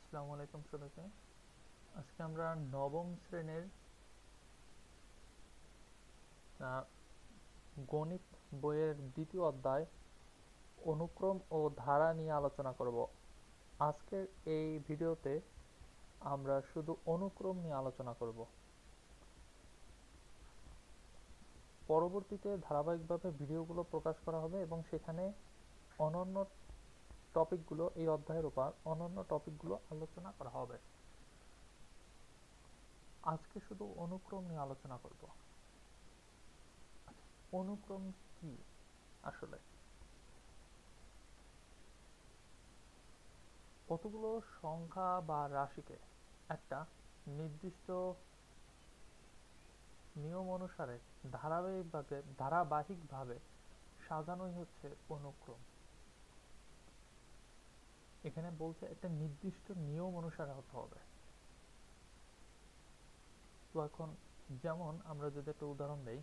আসসালামু আলাইকুম সবাইকে। আজকে আমরা নবম শ্রেণীর আহ, গণিত বইয়ের দ্বিতীয় অধ্যায় অনুক্রম ও ধারা নিয়ে আলোচনা করব। আজকের এই ভিডিওতে আমরা শুধু অনুক্রম নিয়ে আলোচনা করব। পরবর্তীতে ধারাবাহিকভাবে ভিডিওগুলো প্রকাশ করা হবে এবং সেখানে অন্যান্য টপিকগুলো, এই অধ্যায়ের উপর অন্যান্য টপিকগুলো আলোচনা করা হবে। আজকে শুধু অনুক্রম নিয়ে আলোচনা করব। অনুক্রম কি আসলে? কতগুলো সংখ্যা বা রাশিকে একটা নির্দিষ্ট নিয়ম অনুসারে ধারাবাহিকভাবে সাজানোই হচ্ছে অনুক্রম। এখানে বলছে একটা নির্দিষ্ট নিয়ম অনুসারে হতে হবে। তো এখন যেমন আমরা যদি একটা উদাহরণ দেই,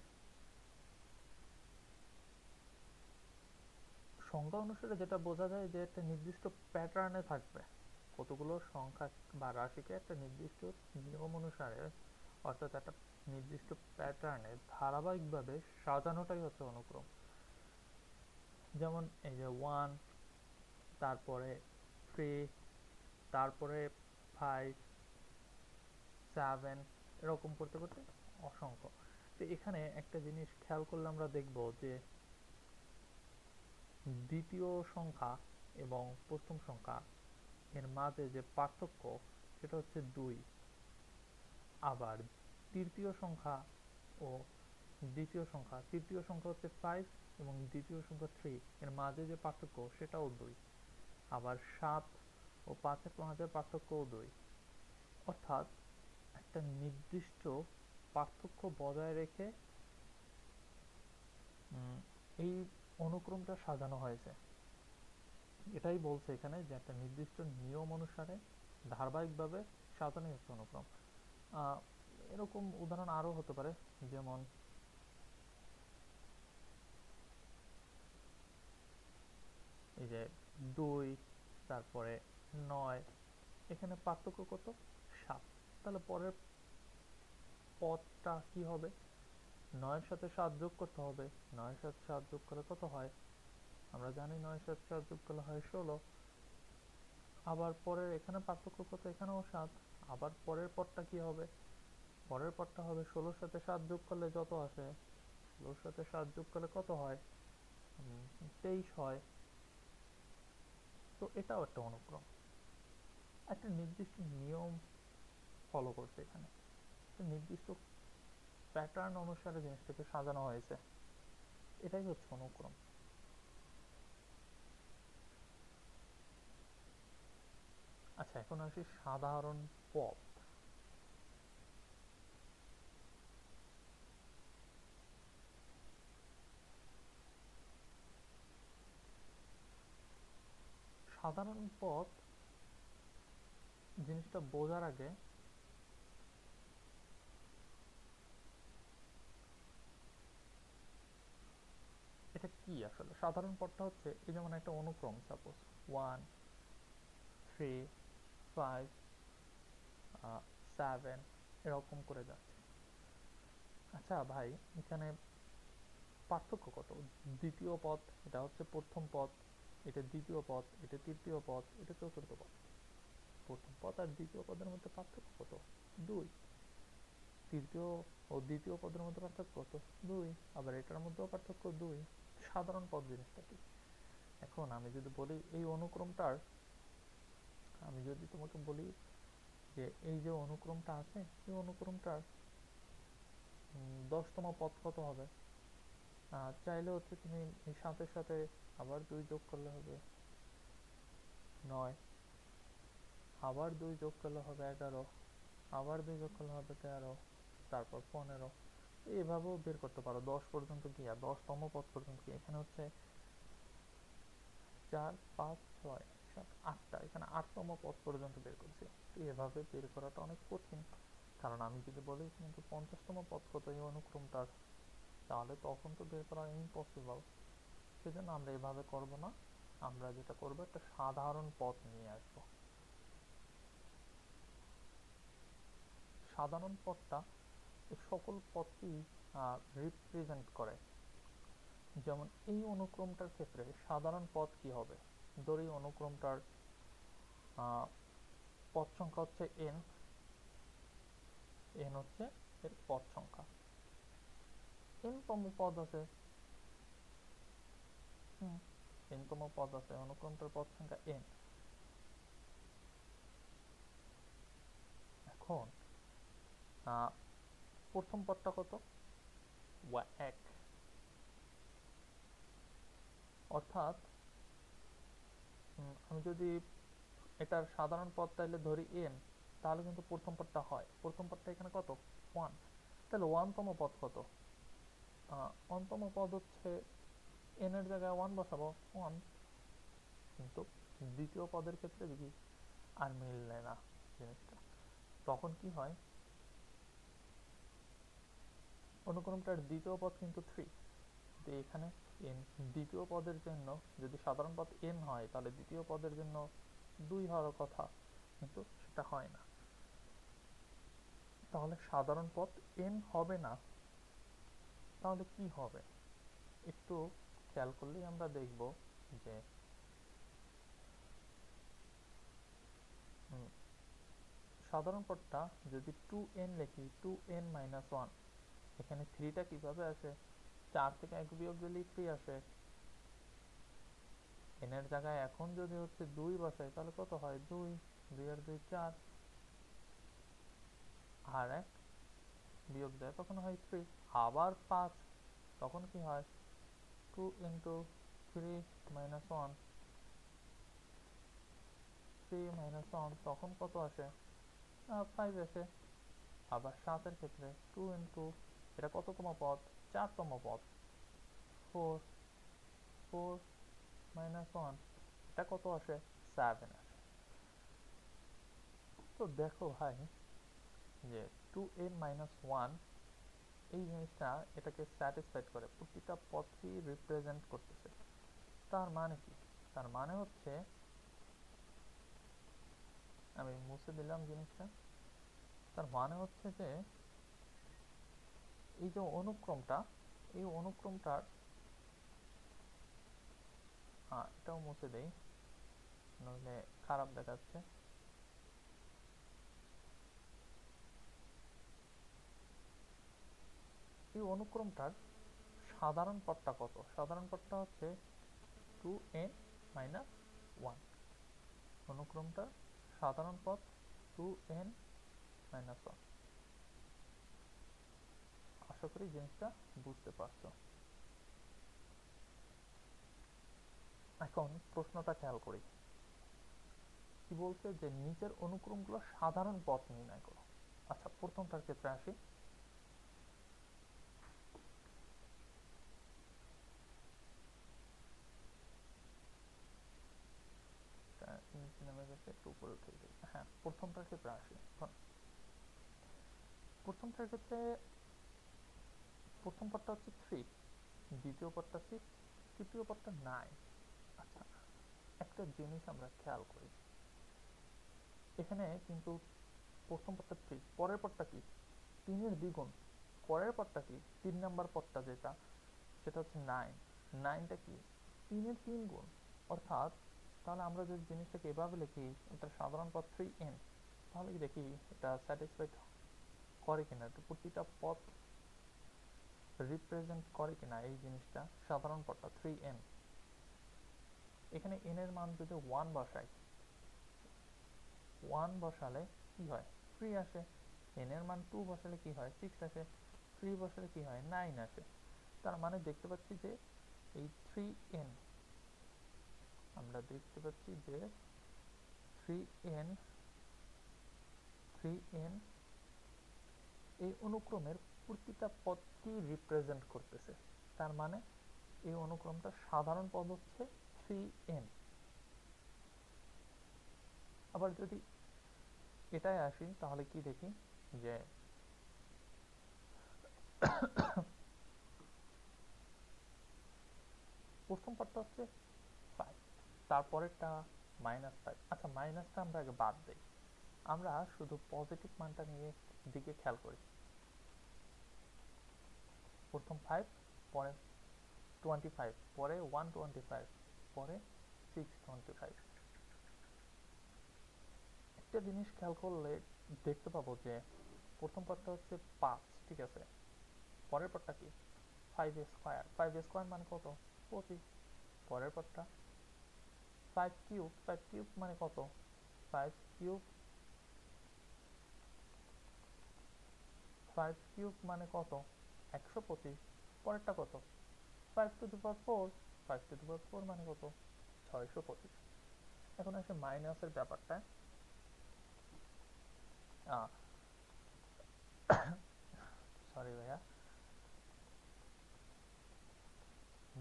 সংখ্যা অনুসারে যেটা বোঝা যায় যে একটা নির্দিষ্ট প্যাটার্নে থাকবে। কতগুলো সংখ্যা বা রাশিকে একটা নির্দিষ্ট নিয়ম অনুসারে, অর্থাৎ একটা নির্দিষ্ট প্যাটার্নে ধারাবাহিকভাবে সাজানোটাই হচ্ছে অনুক্রম। যেমন এই যে 1, তারপরে 3, তারপরে 5, 7, এরকম করতে করতে অসংখ্য। তো এখানে একটা জিনিস খেয়াল করলে আমরা দেখব যে দ্বিতীয় সংখ্যা এবং প্রথম সংখ্যা এর মাঝে যে পার্থক্য সেটা হচ্ছে 2। আবার তৃতীয় সংখ্যা ও তৃতীয় সংখ্যা হচ্ছে 5 এবং দ্বিতীয় সংখ্যা 3, এর মাঝে যে পার্থক্য সেটাও 2। আবার 7 ও 5 এর মাঝে পার্থক্যও 2। অর্থাৎ একটা নির্দিষ্ট পার্থক্য বজায় রেখে এই অনুক্রমটা সাজানো হয়েছে। এটাই বলছে এখানে যে একটা নির্দিষ্ট নিয়ম অনুসারে ধারাবাহিকভাবে সাজানোই হচ্ছে অনুক্রম। আহ, এরকম উদাহরণ আরো হতে পারে। যেমন এই যে 2, তারপরে 9, এখানে পার্থক্য কত? 7। তাহলে পরের পদটা কি হবে? 9 এর সাথে 7 যোগ করতে হবে। 9 এর সাথে 7 যোগ করলে কত হয়? আমরা জানি 9 এর সাথে 7 যোগ করলে হয় 16। আবার পরের এখানে পার্থক্য কত? এখানেও 7। আবার পরের পদটা কি হবে? পরের পদটা হবে 16 এর সাথে 7 যোগ করলে যত আসে, 16 এর সাথে 7 যোগ করলে কত হয়? 23 হয়। তো এটাও একটা অনুক্রম, একটা নির্দিষ্ট নিয়ম ফলো করছে এখানে, একটা নির্দিষ্ট প্যাটার্ন অনুসারে জিনিসটাকে সাজানো হয়েছে। এটাই হচ্ছে অনুক্রম। আচ্ছা, এখন আসি সাধারণ পদ। সাধারণ পদ জিনিসটা বোঝার আগে এটা কি আসলে? সাধারণ পদটা হচ্ছে এই যেমন একটা অনুক্রম, সাপোজ 1, 3, 5, 7, এরকম করে যাচ্ছে। আচ্ছা ভাই, এখানে পার্থক্য কত? দ্বিতীয় পদ, এটা হচ্ছে প্রথম পদ, এটা দ্বিতীয় পদ, এটা তৃতীয় পদ, এটা চতুর্থ পদ। প্রথম পদ আর দ্বিতীয় পদের মধ্যে পার্থক্য কত? 2। তৃতীয় ও দ্বিতীয় পদের মধ্যে পার্থক্য কত? 2। আবার এটার মধ্যেও পার্থক্য 2। সাধারণ পদ জিনিসটা কি? এখন আমি যদি বলি এই অনুক্রমটার, আমি যদি তোমাকে বলি যে এই যে অনুক্রমটা আছে, এই অনুক্রমটার 10তম পদ কত হবে? চাইলে হচ্ছে তুমি এই 7-এর সাথে আবার 2 যোগ করলে হবে 9, আবার 2 যোগ করলে হবে 11, আবার 2 যোগ করলে হবে 13, তারপর 15। এভাবেও বের করতে পারো 10 পর্যন্ত কি, আর 10তম পদ পর্যন্ত কি। এখানে হচ্ছে 4, 5, 6, 7, 8টা, এখানে 8তম পদ পর্যন্ত বের করছি। তো এভাবে বের করাটা অনেক কঠিন, কারণ আমি যদি বলি কিন্তু 50তম পদ কত এই অনুক্রমটার, তাহলে তখন তো বের করা ইম্পসিবল। সেজন্য আমরা এভাবে করব না, আমরা যেটা করবো একটা সাধারণ পথ নিয়ে আসবো। সাধারণ পদটা এই সকল পদকেই রিপ্রেজেন্ট করে। যেমন এই অনুক্রমটার ক্ষেত্রে সাধারণ পদ কি হবে? ধরি অনুক্রমটার পদ সংখ্যা হচ্ছে n, n হচ্ছে এর পদ সংখ্যা, n তম পদ আছে, n তম পদ আছে, অনুক্রমটার পদ সংখ্যা n। এখন প্রথম পদটা কত? 1। অর্থাৎ আমি যদি এটার সাধারণ পদ তাইলে ধরি n, তাহলে কিন্তু প্রথম পদটা হয়, প্রথম পদটা এখানে কত? 1। তাহলে 1 তম পদ কত? 1 তম পদ হচ্ছে n এর জায়গায় 1 বসাবো, 1। কিন্তু দ্বিতীয় পদের ক্ষেত্রে দেখি আর মিললে না জিনিসটা। তখন কি হয়? অনুক্রমটার দ্বিতীয় পদ কিন্তু 3, এখানে n। দ্বিতীয় পদের জন্য যদি সাধারণ পদ n হয়, তাহলে দ্বিতীয় পদের জন্য 2 হওয়ার কথা, কিন্তু সেটা হয় না। তাহলে সাধারণ পদ n হবে না, তাহলে কি হবে? একটু খেয়াল করলেই আমরা দেখব যে সাধারণ পদটা যদি 2n লিখি, 2n - 1, এখানে 3টা কিভাবে আসে? 4 থেকে 1 বিয়োগ দিলেই 3 আসে। n এর জায়গায় এখন যদি হচ্ছে 2 বসাই, তাহলে কত হয়? 2, 2 আর 2 4, আর 1 বিয়োগ দেয় তখন হয় 3। আবার 5, তখন কি হয়? 2 into 3 minus 1, 3 minus 1, তখন কত আসে? 5 আসে। আবার 7 এর ক্ষেত্রে 2 into, এটা কততম পদ? 4তম পদ, 4, 4 minus 1, এটা কত আসে? 7 আসে। তো দেখো ভাই যে 2n - 1 এই জিনিসটা এটাকে স্যাটিসফাইড করে, প্রতিটা পদকেই রিপ্রেজেন্ট করতেছে। তার মানে কি? তার মানে হচ্ছে, আমি মুছে দিলাম জিনিসটা। তার মানে হচ্ছে যে এই যে অনুক্রমটা, এই অনুক্রমটার এটাও মুছে দেই, নইলে খারাপ দেখাচ্ছে। এই অনুক্রমটার সাধারণ পদটা কত? সাধারণ পদটা হচ্ছে 2n - 1। অনুক্রমটার সাধারণ পদ 2n - 1। আশা করি জিনিসটা বুঝতে পারছো। এখন প্রশ্নটা খেয়াল করি, কি বলছে? যে নিচের অনুক্রমগুলো সাধারণ পদ নির্ণয় করো। আচ্ছা, প্রথমটার ক্ষেত্রে আসি। নিচে নেমে গেছে, একটু উপরে উঠে দিই। হ্যাঁ, প্রথমটার ক্ষেত্রে আসি। প্রথমটার ক্ষেত্রে প্রথম পদটা হচ্ছে 3, দ্বিতীয় পদটা 6, তৃতীয় পদটা 9। আচ্ছা, একটা জিনিস আমরা খেয়াল করি, এখানে কিন্তু প্রথম পদটা 3, পরের পদটা কি? 3 এর দ্বিগুণ। পরের পদটা কি? 3 নাম্বার পদটা যেটা, সেটা হচ্ছে 9। 9টা কি? 3 এর 3 গুণ। অর্থাৎ তাহলে আমরা যদি জিনিসটাকে এভাবে লিখি, এটা সাধারণ পদ 3n, তাহলে কি দেখি এটা স্যাটিসফাইড করে কিনা, এটা প্রতিটা পদ রিপ্রেজেন্ট করে কিনা এই জিনিসটা। সাধারণ পদটা 3n, এখানে n এর মান যদি 1 বসাই, 1 বসালে কি হয়? 3 আসে। n এর মান 2 বসালে কি হয়? 6 আসে। 3 বসালে কি হয়? 9 আসে। তার মানে দেখতে পাচ্ছি যে এই 3n, আমরা দেখতে পাচ্ছি যে 3n 3n এই অনুক্রমের প্রতিটা পদকে রিপ্রেজেন্ট করতেছে। তার মানে এই অনুক্রমটা সাধারণ পদ হচ্ছে 3n। আবার যদি এটাই আসি, তাহলে কি দেখি যে প্রথম পদটা হচ্ছে 5, তারপরেরটা -5। আচ্ছা, মাইনাসটা আমরা আগে বাদ দেই, আমরা শুধু পজিটিভ মানটা নিয়ে দিকে খেয়াল করি। প্রথম 5, পরে 25, পরে 125, পরে 625। একটা জিনিস খেয়াল করলে দেখতে পাবো যে প্রথম পার্টটা হচ্ছে 5, ঠিক আছে, পরের পার্টটা কি 5 স্কয়ার, 5 স্কয়ার মানে কত 25, পরের পার্টটা 5 কিউব, 5 কিউব মানে কত 5 কিউব, 5 কিউব মানে কত 125, পরেরটা কত 5 to the power 4, 5 to the পাওয়ার 4 মানে কত 625। এখন আসে মাইনাসের ব্যাপারটা। সরি ভাইয়া,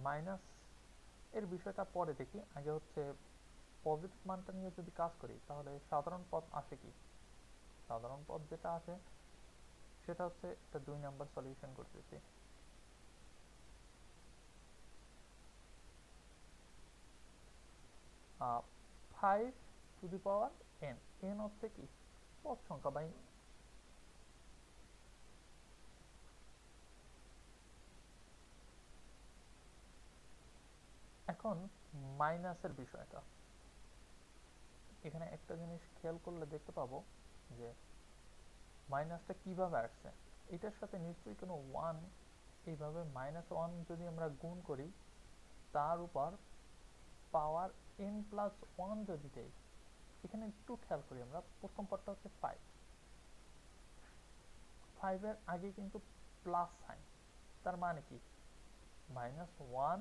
মাইনাস এর বিষয়টা পরে দেখি, আগে হচ্ছে পজিটিভ মানটা নিয়ে যদি কাজ করি তাহলে সাধারণ পদ আসে কি, সাধারণ পদ যেটা আসে সেটা হচ্ছে একটা 2 নাম্বার সলিউশন করতেছি। 5 to the power n, n হচ্ছে কি পদ সংখ্যা বাই, এখন মাইনাসের বিষয়টা এখানে একটা জিনিস খেয়াল করলে দেখতে পাবো যে মাইনাসটা কিভাবে আসছে, এটার সাথে নিশ্চয়ই কোনো 1, এইভাবে -1 যদি আমরা গুণ করি তার উপর পাওয়ার n প্লাস 1 যদি দেই, এখানে একটু খেয়াল করি আমরা, প্রথম পদটা হচ্ছে 5, 5 এর আগে কিন্তু প্লাস সাইন, তার মানে কি -1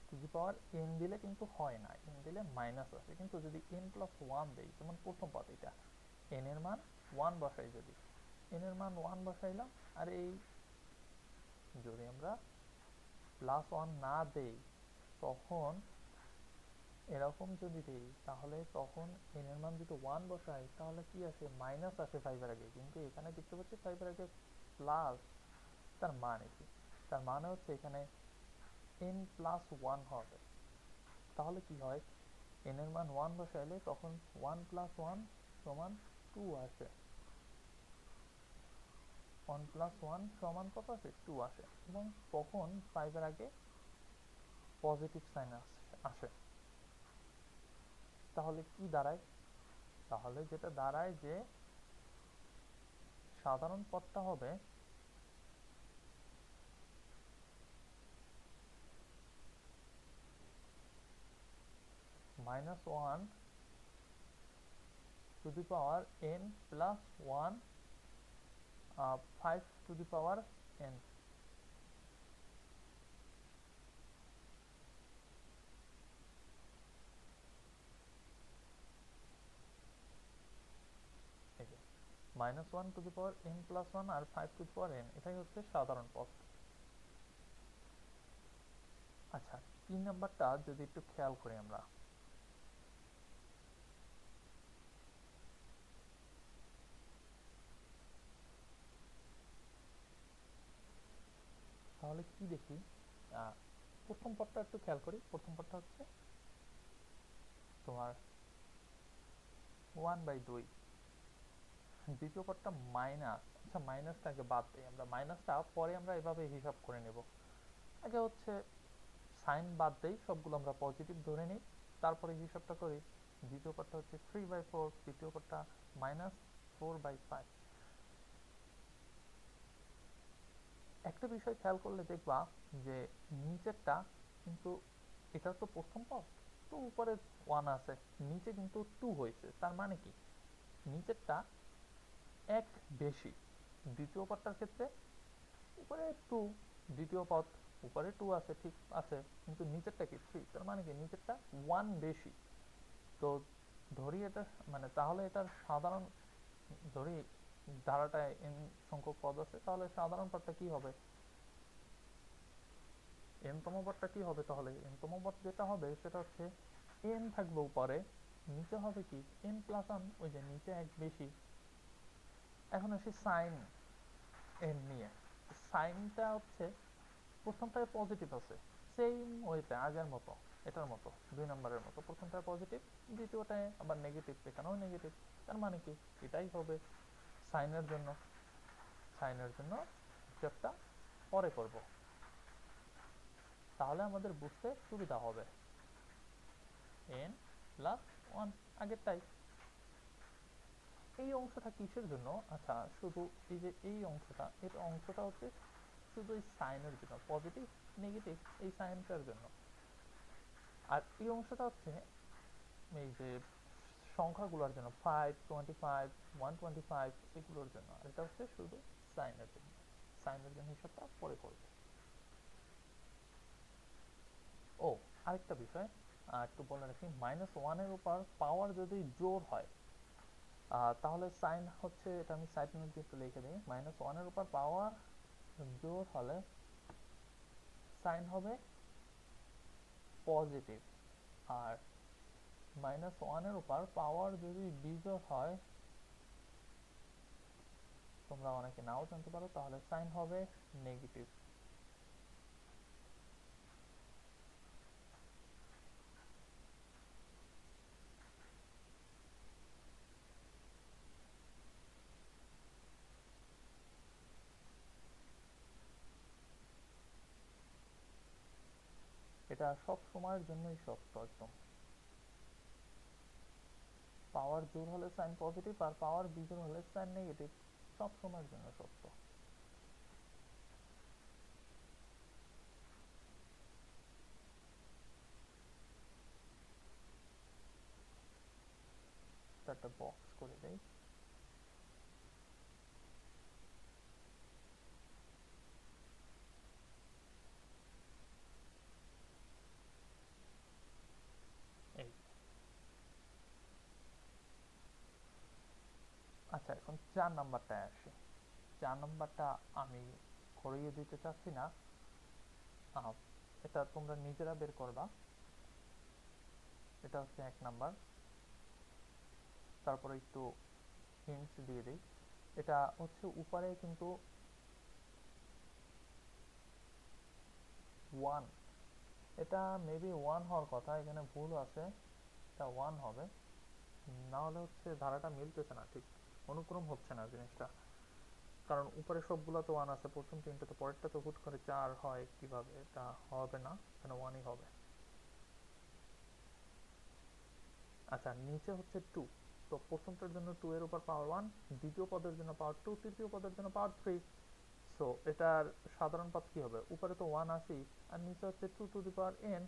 টু দি পাওয়ার n দিলে কিন্তু হয় না, n দিলে মাইনাস আসে, কিন্তু যদি n প্লাস 1 দেই, যেমন প্রথম পদ এটা, n এর মান 1 বসাই, যদি n এর মান 1 বসাইলাম, আর এই যদি আমরা প্লাস 1 না দেই তখন এরকম যদি দেই তাহলে তখন n এর মান যদি 1 বসাই তাহলে কি আসে মাইনাস আসে 5 এর আগে, কিন্তু এখানে দেখতে পাচ্ছি 5 এর আগে প্লাস, তার মানে কি, তার মানে হচ্ছে এখানে n প্লাস 1 হবে, তাহলে কি হয় n এর মান 1 বসাইলে তখন 1 প্লাস 1 সমান 2 আসে, 1 প্লাস 1 সমান কত আসে 2 আসে, এবং তখন 5 এর আগে পজিটিভ সাইন আসে। তাহলে কি দাঁড়ায়, তাহলে যেটা দাঁড়ায় যে সাধারণ পদটা হবে -1 to the power n plus 1, 5 to the power n। এই যে -1 to the power n plus 1 R 5 to the power n, এটাই হচ্ছে সাধারণ পদ। আচ্ছা, 3 নাম্বারটা যদি একটু খেয়াল করি আমরা, তাহলে কি দেখি, প্রথম পদটা একটু খেয়াল করি, প্রথম পদটা হচ্ছে তোমার 1/2, দ্বিতীয় পদটা মাইনাস, আচ্ছা মাইনাসটা আগে বাদ দিই আমরা, মাইনাসটা পরে আমরা এভাবে হিসাব করে নেব, আগে হচ্ছে সাইন বাদ দেই, সবগুলো আমরা পজিটিভ ধরে নিই, তারপরে হিসাবটা করি। দ্বিতীয় পদটা হচ্ছে 3/4, তৃতীয় পদটা -4/5। একটা বিষয় খেয়াল করলে দেখবা যে নিচেরটা কিন্তু, এটা তো প্রথম পদ, তো উপরে 1 আছে, নিচে কিন্তু 2 হয়েছে, তার মানে কি নিচেরটা 1 বেশি, দ্বিতীয় পদটার ক্ষেত্রে উপরে 2, দ্বিতীয় পদ উপরে 2 আছে ঠিক আছে, কিন্তু নিচেরটা কি 3, তার মানে কি নিচেরটা 1 বেশি। তো ধরি এটা, মানে তাহলে এটার সাধারণ, ধরি ধারাটায় n সংখ্যক পদ আছে, তাহলে সাধারণ পদটা কি হবে, n তম পদটা কি হবে, তাহলে n তম পদ যেটা হবে সেটা হচ্ছে n থাকবে উপরে, নিচে হবে কি n প্লাস 1, ওই যে নিচে এক বেশি। এখন আসি সাইন n নিয়ে, সাইনটা হচ্ছে প্রথমটায় পজিটিভ আছে, সেম ওয়েতে আগের মতো, এটার মতো 2 নম্বরের মতো, প্রথমটায় পজিটিভ, দ্বিতীয়টায় আবার নেগেটিভ, এখানেও নেগেটিভ, তার মানে কি এটাই হবে সাইনের জন্য। সাইনের জন্য হিসাবটা পরে করব, তাহলে আমাদের বুঝতে সুবিধা হবে। n plus 1 আগেরটাই। এই অংশটা কিসের জন্য? আচ্ছা, শুধু এই যে এই অংশটা, এর অংশটা হচ্ছে শুধু এই সাইনের জন্য, পজিটিভ নেগেটিভ এই সাইনটার জন্য। আর এই অংশটা হচ্ছে এই যে সংখ্যাগুলোর জন্য, 5, 25, 125 এগুলোর জন্য। আর এটা হচ্ছে শুধু সাইনের জন্য। সাইনের জন্য হিসাবটা পরে করব। ও, আরেকটা বিষয় একটু বলে রাখি, -1 এর উপর পাওয়ার যদি জোর হয়, তাহলে সাইন হচ্ছে, এটা আমি সাইড নোট দিয়ে একটু লিখে দিই, -1 এর উপর পাওয়ার জোর হলে সাইন হবে পজিটিভ। আর -1 এর উপর পাওয়ার যদি বিজোড় হয়, তোমরা অনেকে নাও জানতে পারো, তাহলে সাইন হবে নেগেটিভ। এটা সব সময়ের জন্যই সত্য একদম। পাওয়ার জোর হলে সাইন পজিটিভ, আর পাওয়ার বিজোড় হলে সাইন নেগেটিভ, সব সময়ের জন্য সত্য। একটা বক্স করে দেই। এই, আচ্ছা, এখন 4 নাম্বারটায় আসি। 4 নাম্বারটা আমি করিয়ে দিতে চাচ্ছি না, আহ, এটা তোমরা নিজেরা বের করবা। এটা হচ্ছে 1 নাম্বার। তারপরে একটু হিন্টস দিয়ে দিই। এটা হচ্ছে উপরে কিন্তু 1, এটা মেবি 1 হওয়ার কথা, এখানে ভুল আছে, এটা 1 হবে। না হলে হচ্ছে ধারাটা মিলতেছে না, ঠিক অনুক্রম হচ্ছে না জিনিসটা। কারণ উপরে সবগুলো তো 1 আছে, প্রথম তিনটা, তো পরেরটা তো হুট করে 4 হয় কিভাবে? এটা হবে না, এখানে 1ই হবে। আচ্ছা, নিচে হচ্ছে 2, তো প্রথমটার জন্য 2 এর উপর পাওয়ার 1, দ্বিতীয় পদের জন্য পাওয়ার 2, তৃতীয় পদের জন্য পাওয়ার 3। সো এটার সাধারণ পদ কি হবে? উপরে তো 1 আসি, আর নিচে হচ্ছে 2 টু দি পাওয়ার n।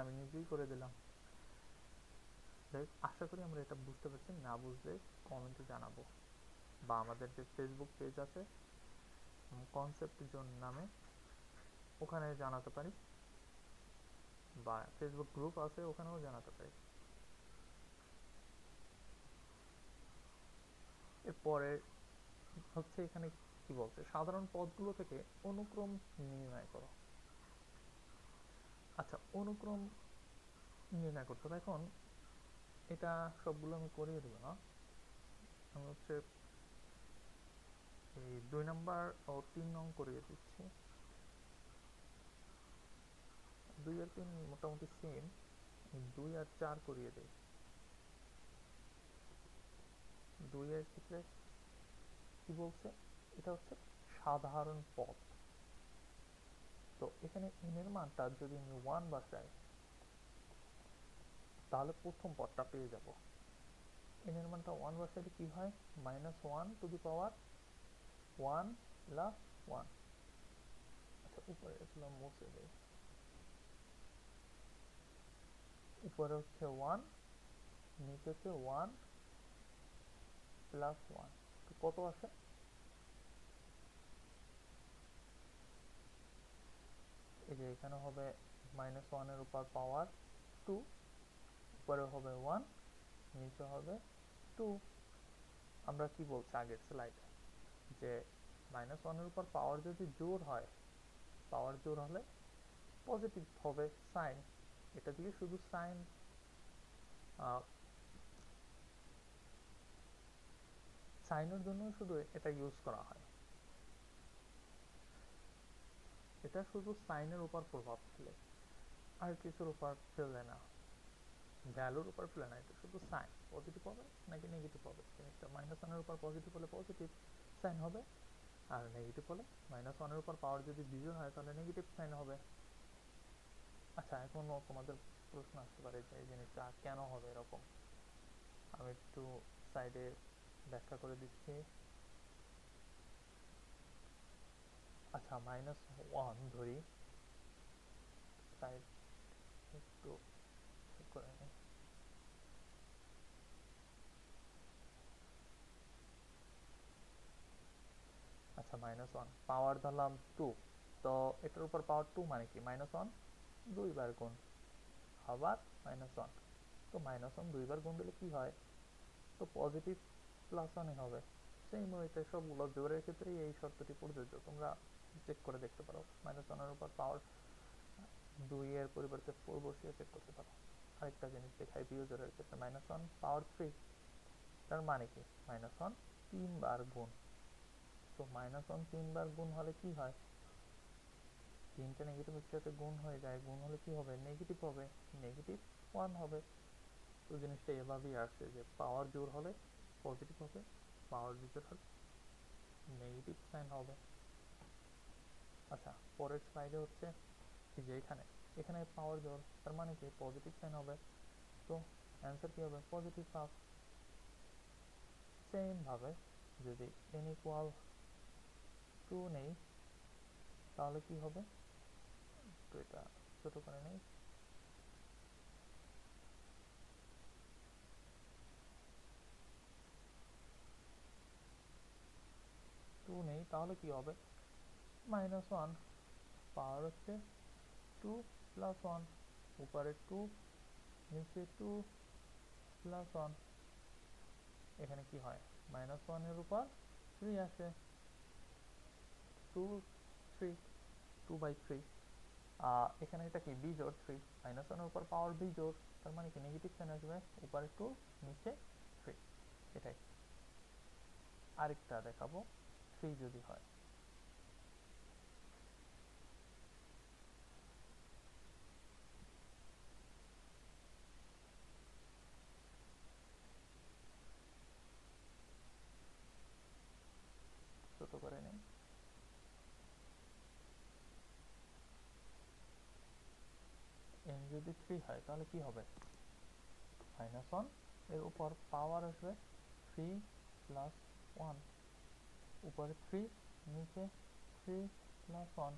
আমি নিজেই করে দিলাম। আশা করি আমরা এটা বুঝতে পারছি, না বুঝলে কমেন্টে জানাবো, বা আমাদের যে ফেসবুক পেজ আছে কনসেপ্ট জোন নামে, ওখানে জানাতে পারি, বা ফেসবুক গ্রুপ আছে ওখানেও জানাতে পারি। এরপরে হচ্ছে এখানে কি বলছে, সাধারণ পদগুলো থেকে অনুক্রম নির্ণয় করো। আচ্ছা, অনুক্রম নির্ণয় করতে হবে। এখন এটা সবগুলো আমি করিয়ে দেবো না, আমি হচ্ছে এই 2 নাম্বার ও 3 নং করিয়ে দিচ্ছি। 2 আর 3 মোটামুটি সেম, 2 আর 4 করিয়ে দেই। 2 এর ক্ষেত্রে কি বলছে? এটা হচ্ছে সাধারণ পদ। তো এখানে n এর মানটা যদি আমি 1 বসাই, তাহলে প্রথম পদটা পেয়ে যাব। n এর মানটা 1 বসাইলে কি হয়? -1 টু দি পাওয়ার 1 প্লাস 1। আচ্ছা, উপরে এগুলো মুছে দেই। উপরে হচ্ছে 1, নিচে হচ্ছে 1 প্লাস 1, তো কত আসে? এই যে এখানে হবে -1 এর উপর পাওয়ার 2, উপরে হবে 1, নিচে হবে 2। আমরা কি বলছি আগের স্লাইডে, যে -1 এর উপর পাওয়ার যদি জোর হয়, পাওয়ার জোর হলে পজিটিভ হবে সাইন। এটা দিয়ে শুধু সাইন, সাইনের জন্য শুধু এটা ইউজ করা হয়। এটা শুধু সাইনের উপর প্রভাব ফেলে, আর কিছুর উপর ফেলে না, ভ্যালুর উপর ফেলে না। এটা শুধু সাইন পজিটিভ হবে নাকি নেগেটিভ হবে জিনিসটা। -1 এর উপর পজিটিভ হলে পজিটিভ সাইন হবে, আর নেগেটিভ হলে -1 এর উপর পাওয়ার যদি বিজোড় হয় তাহলে নেগেটিভ সাইন হবে। আচ্ছা, এখনো তোমাদের প্রশ্ন আসতে পারে যে এই জিনিসটা কেন হবে এরকম। আমি একটু সাইডে ব্যাখ্যা করে দিচ্ছি। আচ্ছা, -1 ধরি, সাইড একটু ঠিক করে নিই। আচ্ছা, -1 পাওয়ার ধরলাম 2, তো এটার উপর পাওয়ার 2 মানে কি -1 দুইবার গুণ, আবার -1, তো -1 দুইবার গুণ দিলে কি হয়, তো পজিটিভ +1 হবে। সেই ওয়েতে সবগুলো জোরের ক্ষেত্রে এই শর্তটি প্রযোজ্য, তোমরা চেক করে দেখতে পারো। -1 এর উপর পাওয়ার 2 এর পরিবর্তে 4 বসিয়ে চেক করতে পারো। আরেকটা জিনিস দেখাই, বিয়োজের ক্ষেত্রে -1 পাওয়ার 3, তার মানে কি -1 3 বার গুণ, তো -1 3 বার গুণ হলে কি হয়, তিনটা নেগেটিভ একসাথে গুণ হয়ে যায়, গুণ হলে কি হবে, নেগেটিভ হবে, -1 হবে। তো জিনিসটা এভাবেই আসছে যে পাওয়ার জোর হলে পজিটিভ হবে, পাওয়ার বিজোড় হলে নেগেটিভ সাইন হবে। আচ্ছা, পরের স্লাইডে হচ্ছে যে এখানে এখানে পাওয়ার জোর, তার মানে কি পজিটিভ সাইন হবে, তো অ্যান্সার কি হবে, পজিটিভ হাফ। সেম ভাবে যদি n ইকুয়াল 2 নেই তাহলে কি হবে, তো এটা ছোট করে নেই, টু নেই তাহলে কি হবে, -1 পাওয়ার হচ্ছে 2 + 1, উপরে 2 নিচে 2 + 1, এখানে কি হয়, -1 এর উপর 3 আসে, 2 3 2/3। এখানে এটা কি বিজোড় 3, -1 এর উপর পাওয়ার বিজোড়, তার মানে কি নেগেটিভ সাইন আসবে, উপরে 2 নিচে 3, এটাই। আরেকটা দেখাবো, 3 যদি হয়, ছোট করে নেই, n যদি 3 হয় তাহলে কি হবে, -1 এর উপর পাওয়ার আসবে 3 + 1, উপরে 3 নিচে 3 + 1,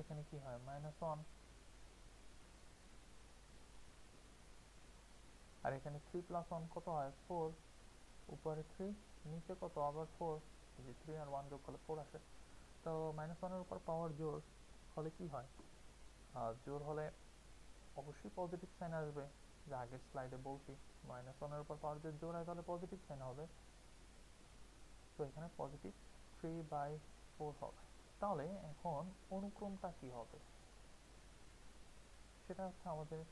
এখানে কি হয়, -1, আর এখানে 3 + 1 কত হয়, 4, উপরে 3 নিচে কত আবার 4, এই যে 3 আর 1 যোগ করলে 4 আসে। তো -1 এর উপর পাওয়ার জোর হলে কি হয়, জোর হলে অবশ্যই পজিটিভ সাইন আসবে, যা আগের স্লাইডে বলছি, -1 এর উপর পাওয়ার যদি জোর হয় তাহলে পজিটিভ সাইন হবে, তো এখানে পজিটিভ 3/4 হবে। তাহলে এখন অনুক্রমটা কি হবে, সেটা হচ্ছে আমাদের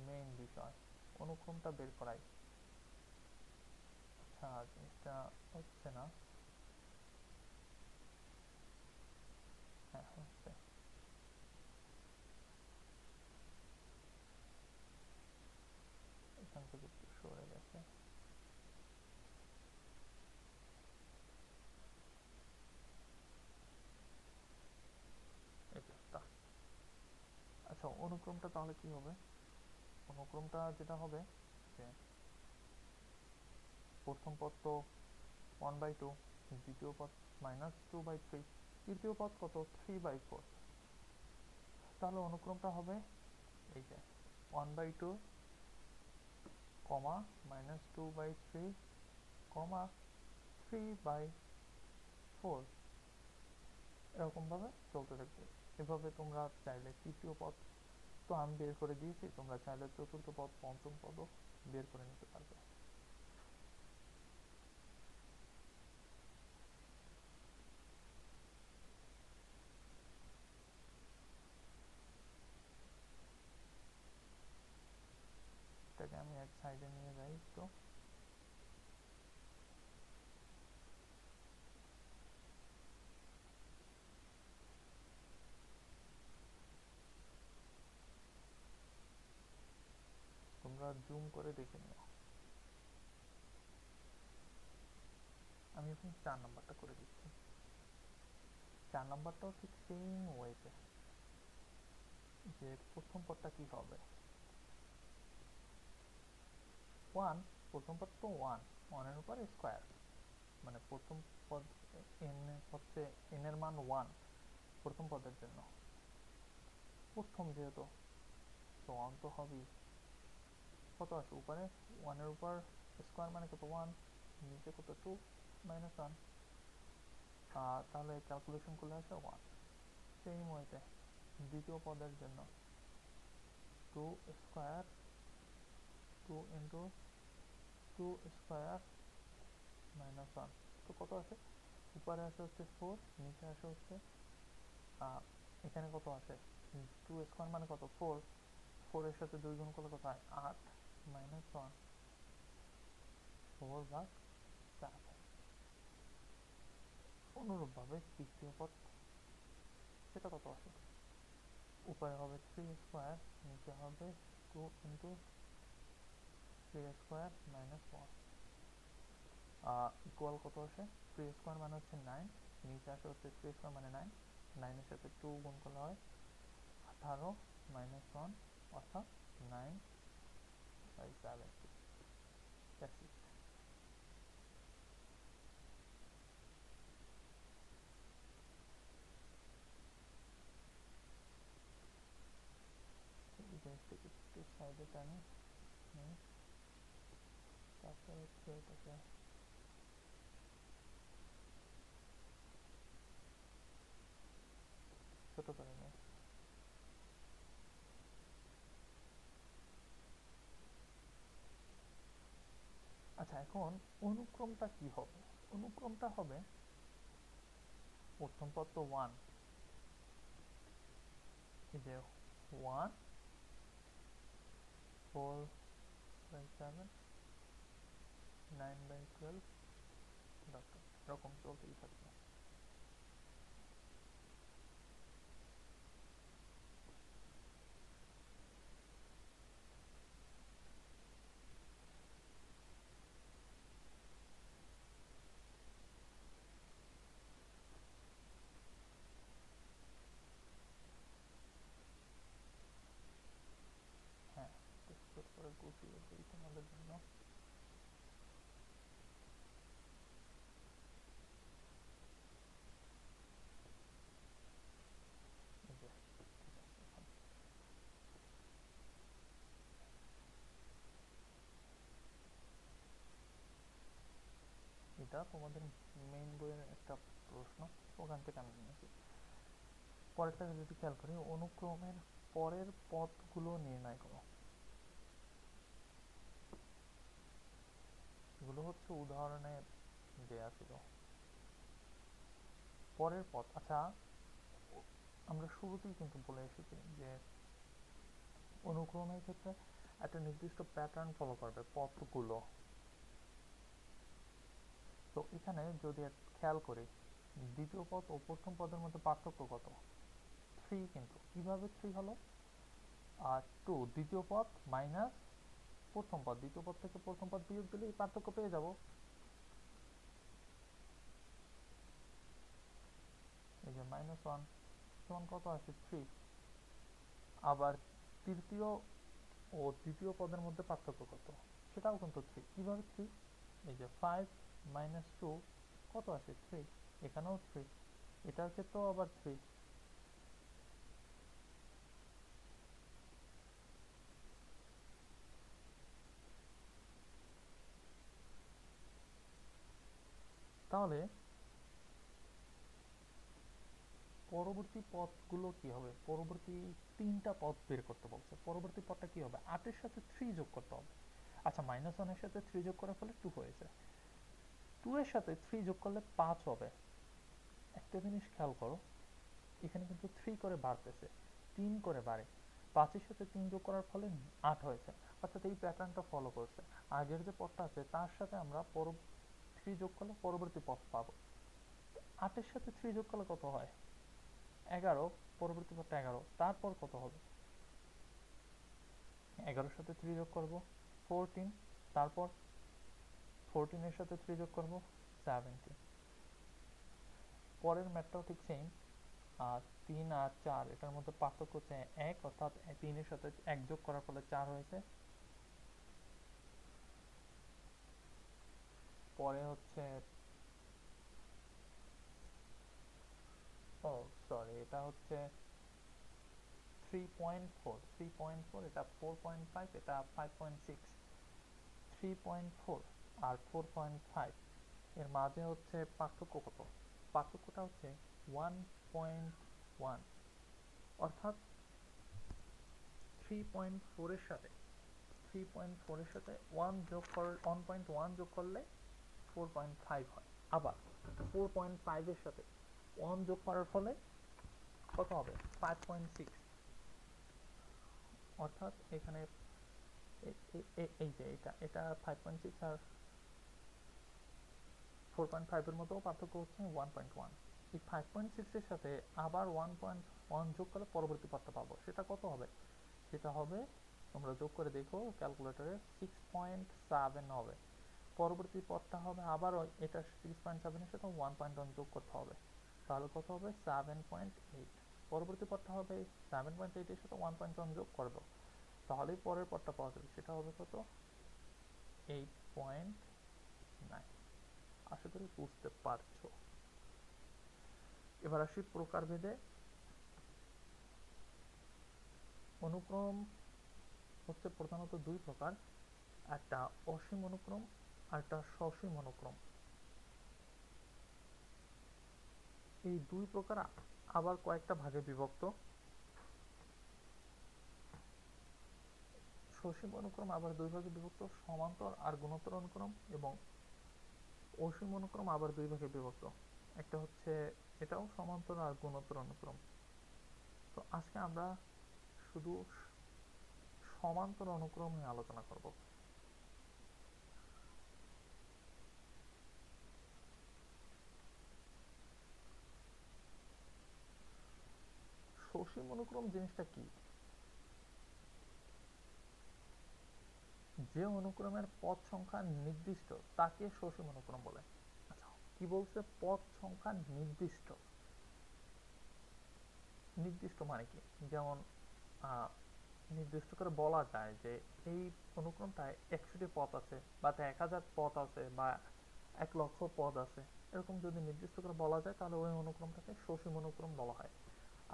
মেইন বিষয়, অনুক্রমটা বের করাই। আচ্ছা, জিনিসটা হচ্ছে না, হ্যাঁ হচ্ছে, এখান থেকে একটু সরে গেছে, এটা। আচ্ছা, অনুক্রমটা তাহলে কি হবে, অনুক্রমটা যেটা হবে যে প্রথম পদ তো 1/2, দ্বিতীয় পদ -2/3, তৃতীয় পদ কত 3/4, তাহলে অনুক্রমটা হবে এই যে 1/2, -2/3, 3/4, এরকম ভাবে চলতে থাকবে। এভাবে তোমরা চাইলে তৃতীয় পদ তো আমি বের করে দিয়েছি, তোমরা চাইলে চতুর্থ পদ পঞ্চম পদও বের করে নিতে পারবে। এটাকে আমি এক সাইডে নিয়ে যাই, তো এক সাইডে নিয়ে যাই, তো তোমরা জুম করে দেখে নিও। আমি এখন 4 নাম্বারটা করে দিচ্ছি। 4 নাম্বারটাও ঠিক সেম ওয়েতে, যে প্রথম পদটা কি হবে, 1, প্রথম পদ তো 1, 1 এর উপর স্কয়ার, মানে প্রথম পদ n হচ্ছে, n এর মান 1 প্রথম পদের জন্য, প্রথম যেহেতু, তো 1 তো হবেই। কত আসে উপরে, 1 এর উপর স্কয়ার মানে কত 1, নিচে কত 2 মাইনাস 1, তাহলে ক্যালকুলেশন করলে আসে 1। সেম ওয়েতে দ্বিতীয় পদের জন্য 2 স্কয়ার, 2 ইন্টু 2 স্কয়ার মাইনাস 1, তো কত আসে, উপরে আসে হচ্ছে 4, নিচে আসে হচ্ছে এখানে কত আসে, 2 স্কয়ার মানে কত 4, 4 এর সাথে 2 গুণ করলে কত হয় 8 মাইনাস 1, 4 ভাগ 4। অনুরূপভাবে তৃতীয় পদ, সেটা কত আসে, উপরে হবে 3 স্কয়ার, নিচে হবে 2 ইন্টু 3 স্কয়ার মাইনাস 1, ইকুয়াল কত আসে, 3 স্কয়ার মানে হচ্ছে 9, নিচে আসে হচ্ছে 3 স্কয়ার মানে 9, 9 এর সাথে 2 গুণ করলে হয় 18 মাইনাস 1, অর্থাৎ 9/70। That's it. এই জিনিসটাকে একটু সাইডে টানি, তারপর হচ্ছে এটাকে ছোট করে নিই। আচ্ছা, এখন অনুক্রমটা কি হবে, অনুক্রমটা হবে প্রথম পদ তো 1, এই যে 1, 4/7, 9/12, এরকম চলতেই থাকবে। হ্যাঁ, ছোট করে গুছিয়ে দিই তোমাদের জন্য। এই যে ঠিক আছে, এখন এটা তোমাদের মেইন বইয়ের একটা প্রশ্ন, ওখান থেকে আমি নিয়েছি। পরেরটা যদি খেয়াল করি, অনুক্রমের পরের পদগুলো নির্ণয় করো। এগুলো হচ্ছে উদাহরণে দেয়া ছিল। পরের পদ, আচ্ছা আমরা শুরুতেই কিন্তু বলে এসেছি যে অনুক্রমের ক্ষেত্রে একটা নির্দিষ্ট প্যাটার্ন ফলো করবে পদগুলো। তো এখানে যদি খেয়াল করি, দ্বিতীয় পদ ও প্রথম পদের মধ্যে পার্থক্য কত, 3, কিন্তু কিভাবে 3 হলো, 2 দ্বিতীয় পদ মাইনাস প্রথম পদ, দ্বিতীয় পদ থেকে প্রথম পদ বিয়োগ দিলে এই পার্থক্য পেয়ে যাব। এই যে -1 সমান কত আসে 3। আবার তৃতীয় ও দ্বিতীয় পদের মধ্যে পার্থক্য কত, সেটাও কিন্তু 3, কিভাবে 3, এই যে 5 - 2 কত আসে 3, এখানেও 3, এটার ক্ষেত্রেও আবার 3। তাহলে পরবর্তী পদগুলো কি হবে, পরবর্তী 3টা পদ বের করতে বলছে, পরবর্তী পদটা কি হবে, 8 এর সাথে 3 যোগ করতে হবে। আচ্ছা, -1 এর সাথে 3 যোগ করার ফলে 2 হয়েছে, 2 এর সাথে 3 যোগ করলে 5 হবে। একটা জিনিস খেয়াল করো, এখানে কিন্তু 3 করে বাড়তেছে, 3 করে বাড়ে, 5 এর সাথে 3 যোগ করার ফলে 8 হয়েছে, অর্থাৎ এই প্যাটার্নটা ফলো করছে। আগের যে পদটা আছে তার সাথে আমরা 3 যোগ করলে পরবর্তী পদ পাবো। 8 এর সাথে 3 যোগ করলে কত হয় 11, পরবর্তী পদটা 11, তারপর কত হবে, 11 এর সাথে 3 যোগ করব 14, তারপর 14 এর সাথে 3 যোগ করব 17। পরের ম্যাথটাও ঠিক সেম, 3 আর 4 এটার মধ্যে পার্থক্য হচ্ছে 1, অর্থাৎ 3 এর সাথে 1 যোগ করার ফলে 4 হয়েছে। পরে হচ্ছে, ও সরি, এটা হচ্ছে 3.4, এটা 4.5, এটা 5.6। 3.4 আর 4.5 এর মাঝে হচ্ছে পার্থক্য কত? পার্থক্যটা হচ্ছে 1.1, অর্থাৎ 3.4 এর সাথে 3.4 এর সাথে 1 যোগ কর 1.1 যোগ করলে 4.5 হয়। আবার 4.5 এর সাথে 1 যোগ করার ফলে কত হবে? 5.6। অর্থাৎ এখানে এই যে এটা এটা 5.6 আর 4.5 এর মধ্যেও পার্থক্য হচ্ছে 1.1। এই 5.6 এর সাথে আবার 1.1 যোগ করলে পরবর্তী পদটা পাবো, সেটা কত হবে? সেটা হবে, তোমরা যোগ করে দেখো ক্যালকুলেটরে, 6.7 হবে। পরবর্তী পদটা হবে আবার এটা 6.7 এর সাথে 1.1 যোগ করতে হবে, তাহলে কত হবে? 7.8। পরবর্তী পদটা হবে 7.8 এর সাথে 1.1 যোগ করবো, তাহলেই পরের পদটা পাওয়া যাবে, সেটা হবে কত? 8.9। আশা করি বুঝতে পারছো। এবার আসি প্রকারভেদে। অনুক্রম হচ্ছে প্রধানত দুই প্রকার, একটা অসীম অনুক্রম আর একটা সসীম অনুক্রম। এই দুই প্রকার আবার কয়েকটা ভাগে বিভক্ত। সসীম অনুক্রম আবার দুই ভাগে বিভক্ত, সমান্তর আর গুণোত্তর অনুক্রম, এবং অসীম অনুক্রম আবার দুই ভাগে বিভক্ত, একটা হচ্ছে এটাও সমান্তর আর গুণোত্তর অনুক্রম। তো আজকে আমরা শুধু সমান্তর অনুক্রম নিয়ে আলোচনা করব। সসীম অনুক্রম জিনিসটা কি? যে অনুক্রমের পদ সংখ্যা নির্দিষ্ট তাকে সসীম অনুক্রম বলে। আচ্ছা, কি বলছে? পদ সংখ্যা নির্দিষ্ট। নির্দিষ্ট মানে কি? যেমন নির্দিষ্ট করে বলা যায় যে এই অনুক্রমটায় 100টি পদ আছে, বা 1000 পদ আছে, বা 1 লক্ষ পদ আছে, এরকম যদি নির্দিষ্ট করে বলা যায় তাহলে ওই অনুক্রমটাকে সসীম অনুক্রম বলা হয়।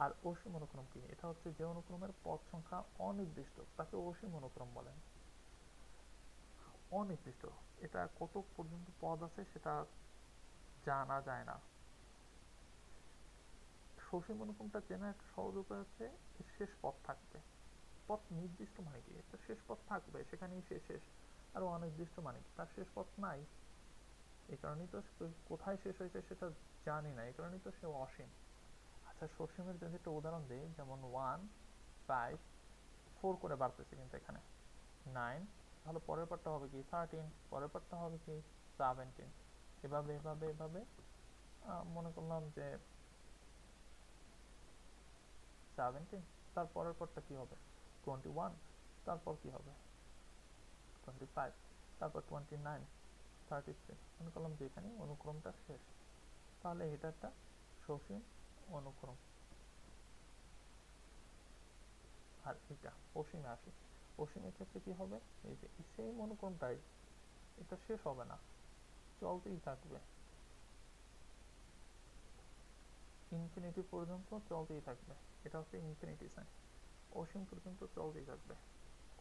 আর অসীম অনুক্রম কি? এটা হচ্ছে যে অনুক্রমের পদ সংখ্যা অনির্দিষ্ট তাকে অসীম অনুক্রম বলে। অনির্দিষ্ট, এটা কত পর্যন্ত পদ আছে সেটা জানা যায় না। সসীম অনুক্রমটা চেনার একটা সহজ উপায় হচ্ছে এর শেষ পদ থাকবে। পথ নির্দিষ্ট মানে কি? একটা শেষ পথ থাকবে, সেখানেই সে শেষ। আর অনির্দিষ্ট মানে কি? তার শেষ পথ নাই, এই কারণেই তো কোথায় শেষ হয়েছে সেটা জানি না, এই কারণেই তো সে অসীম। আচ্ছা, সসীমের যদি একটা উদাহরণ দিই, যেমন 1, 5, 4 করে বাড়তেছে কিন্তু এখানে 9, তাহলে পরের পার্টটা হবে কি? 13, পরের পার্টটা হবে কি? 17। এভাবে এভাবে এভাবে মনে করলাম যে 17, তারপরের পার্টটা কি হবে? 21, তারপর কি হবে? 25, তারপর 29, 33। মনে করলাম যে এখানে অনুক্রমটা শেষ, তাহলে এটা একটা সসীম অনুক্রম। আর এটা অসীমে আসি। অসীমের ক্ষেত্রে কি হবে? এই যে সেম অনুক্রমটাই, এটা শেষ হবে না, চলতেই থাকবে, ইনফিনিটি পর্যন্ত চলতেই থাকবে। এটা হচ্ছে ইনফিনিটি সাইন। অসীম পর্যন্ত চলতেই থাকবে,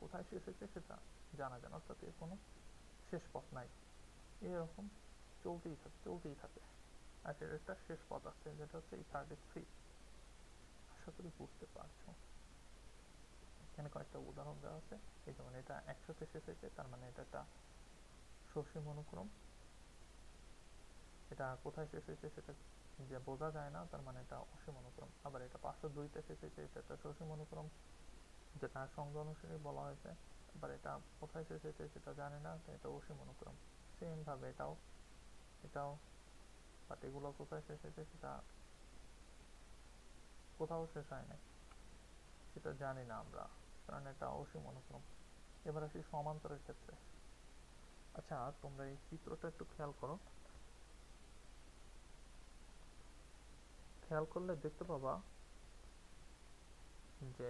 কোথায় শেষ হয়েছে সেটা জানা যায় না, অর্থাৎ এর কোনো শেষ পথ নাই, এরকম চলতেই থাকে চলতেই থাকে। আর এর একটা শেষ পথ আছে, যেটা হচ্ছে এই 33। আশা করি বুঝতে পারছো। এখানে কয়েকটা উদাহরণ দেওয়া আছে। এই যেমন এটা 100তে শেষ হয়েছে, তার মানে এটা একটা সসীম অনুক্রম। এটা কোথায় শেষ হয়েছে সেটা যে বোঝা যায় না, তার মানে এটা অসীম অনুক্রম। আবার এটা 502তে শেষ হয়েছে, এটা একটা সসীম অনুক্রম, যেটা সংজ্ঞা অনুসারে বলা হয়েছে। আবার এটা কোথায় শেষ হয়েছে সেটা জানি না, তো এটা অসীম অনুক্রম। সেম ভাবে এটাও এটাও, বাট এগুলো কোথায় শেষ হয়েছে সেটা কোথাও শেষ হয় নাই, সেটা জানি না আমরা, কারণ এটা অসীম অনুক্রম। এবার আসি সমান্তরের ক্ষেত্রে। আচ্ছা, তোমরা এই চিত্রটা একটু খেয়াল করো। খেয়াল করলে দেখতে পাবা যে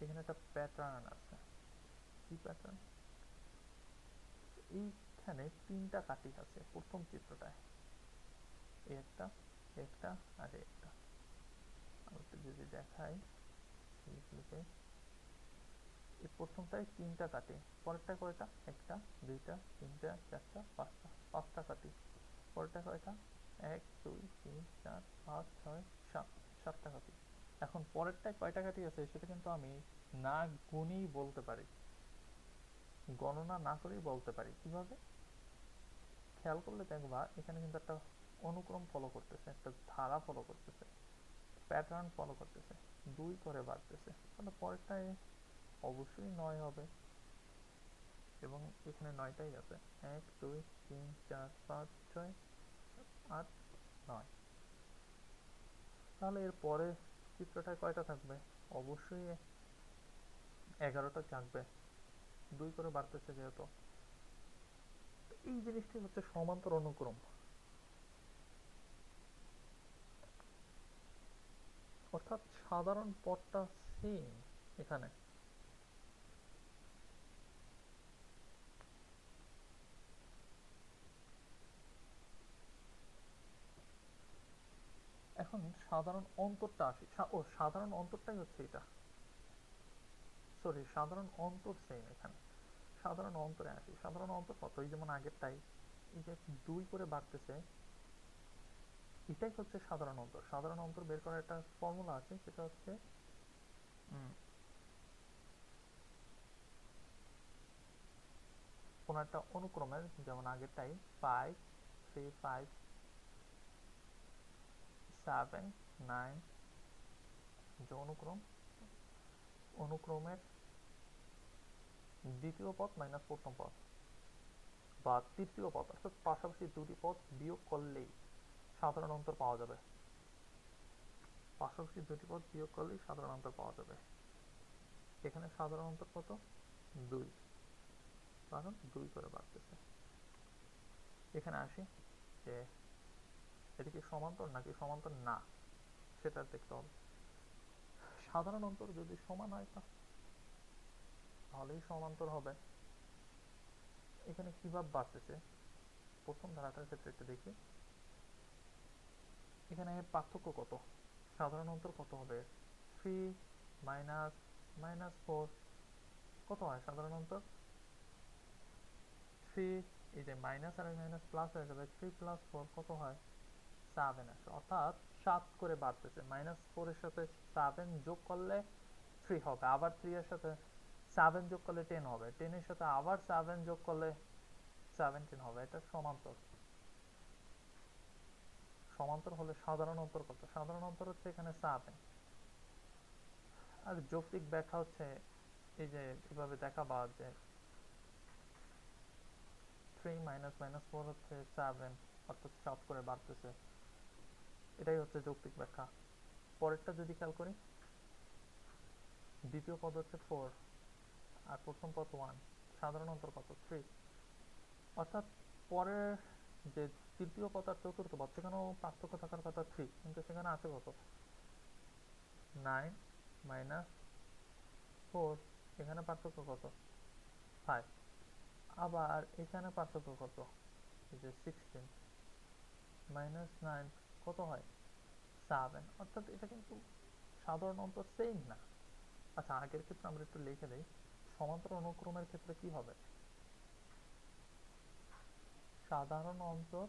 এখানে একটা প্যাটার্ন আছে। কি প্যাটার্ন? এইখানে তিনটা কাঠি আছে প্রথম চিত্রটায়, একটা একটা আর একটা। আমি যদি দেখাই লিখে, এই প্রথমটায় তিনটা কাঠি, পরেরটা কয়টা? একটা, দুইটা, তিনটা, চারটা, পাঁচটা, পাঁচটা কাঠি। পরেরটা কয়টা? এক, দুই, তিন, চার, পাঁচ, ছয়, সাত, সাতটা কাঠি। এখন পরেরটায় কয়টা কাঠি আছে সেটা কিন্তু আমি না গুনেই বলতে পারি, গণনা না করেই বলতে পারি। কিভাবে? খেয়াল করলে দেখবা এখানে কিন্তু একটা অনুক্রম ফলো করতেছে, একটা ধারা ফলো করতেছে, প্যাটার্ন ফলো করতেছে, দুই করে বাড়তেছে, তাহলে পরেরটায় অবশ্যই নয় হবে, এবং এখানে নয়টাই আছে। এক, দুই, তিন, চার, পাঁচ, ছয়, আট, নয়। তাহলে এর পরে চিত্রটায় কয়টা থাকবে? অবশ্যই 11টা থাকবে, দুই করে বাড়তেছে যেহেতু। এই জিনিসটি হচ্ছে সমান্তর অনুক্রম, অর্থাৎ সাধারণ পথটা সেম এখানে। এখন সাধারণ অন্তরটা আসি। সাধারণ অন্তরটাই হচ্ছে এটা, সরি, সাধারণ অন্তর সেম এখানে। সাধারণ অন্তরে আসি। সাধারণ অন্তর কত? এই যেমন আগেরটাই, এই যে দুই করে বাড়তেছে, এটাই হচ্ছে সাধারণ অন্তর। সাধারণ অন্তর বের করার একটা ফর্মুলা আছে, সেটা হচ্ছে কোন একটা অনুক্রমের, যেমন আগেরটাই 5, 3, 5, 7, 9, যে অনুক্রম, অনুক্রমের দ্বিতীয় পদ মাইনাস প্রথম পদ, বা তৃতীয় পদ, অর্থাৎ পাশাপাশি দুটি পদ বিয়োগ করলেই সাধারণ অন্তর পাওয়া যাবে। পাশাপাশি দুটি পদ বিয়োগ করলেই সাধারণ অন্তর পাওয়া যাবে। এখানে সাধারণ অন্তর কত? 2, কারণ 2 করে বাড়তেছে। এখানে আসি যে এটা কি সমান্তর নাকি সমান্তর না, সেটা দেখতে হবে। সাধারণ অন্তর যদি সমান হয় তাহলেই সমান্তর হবে। এখানে কিভাবে বাড়তেছে প্রথম ধারাটার ক্ষেত্রে একটু দেখি। এখানে পার্থক্য কত? সাধারণ অন্তর কত হবে? 3 মাইনাস মাইনাস 4 কত হয় সাধারণ অন্তর? 3, এই যে মাইনাস আর মাইনাস প্লাস হয়ে যাবে, 3 প্লাস 4 কত হয়? 7 আসে, অর্থাৎ 7 করে বাড়তেছে। মাইনাস 4 এর সাথে 7 যোগ করলে 3 হবে, আবার 3 এর সাথে 7 যোগ করলে 10 হবে, 10 এর সাথে আবার 7 যোগ করলে 17 হবে। এটা সমান্তর। সমান্তর হলে সাধারণ অন্তর কত? সাধারণ অন্তর হচ্ছে এখানে 7। আর যৌক্তিক ব্যাখ্যা হচ্ছে এই যে এভাবে দেখাবা যে 3 মাইনাস মাইনাস 4 হচ্ছে 7, অর্থাৎ 7 করে বাড়তেছে। এটাই হচ্ছে যৌক্তিক ব্যাখ্যা। পরেরটা যদি খেয়াল করি, দ্বিতীয় পদ হচ্ছে 4 আর প্রথম পদ 1, সাধারণ অন্তর কত? 3। অর্থাৎ পরের যে তৃতীয় পদ আর চতুর্থ পদ, সেখানেও পার্থক্য থাকার কথা 3, কিন্তু সেখানে আছে কত? 9 মাইনাস 4, এখানে পার্থক্য কত? 5। আবার এখানে পার্থক্য কত? এই যে 16 মাইনাস 9 কত হয়? 7। অর্থাৎ এটা কিন্তু সাধারণ অন্তর সেম না। আচ্ছা, আগের ক্ষেত্রে আমরা একটু লিখে দেই। সমান্তর অনুক্রমের ক্ষেত্রে কি হবে? সাধারণ অন্তর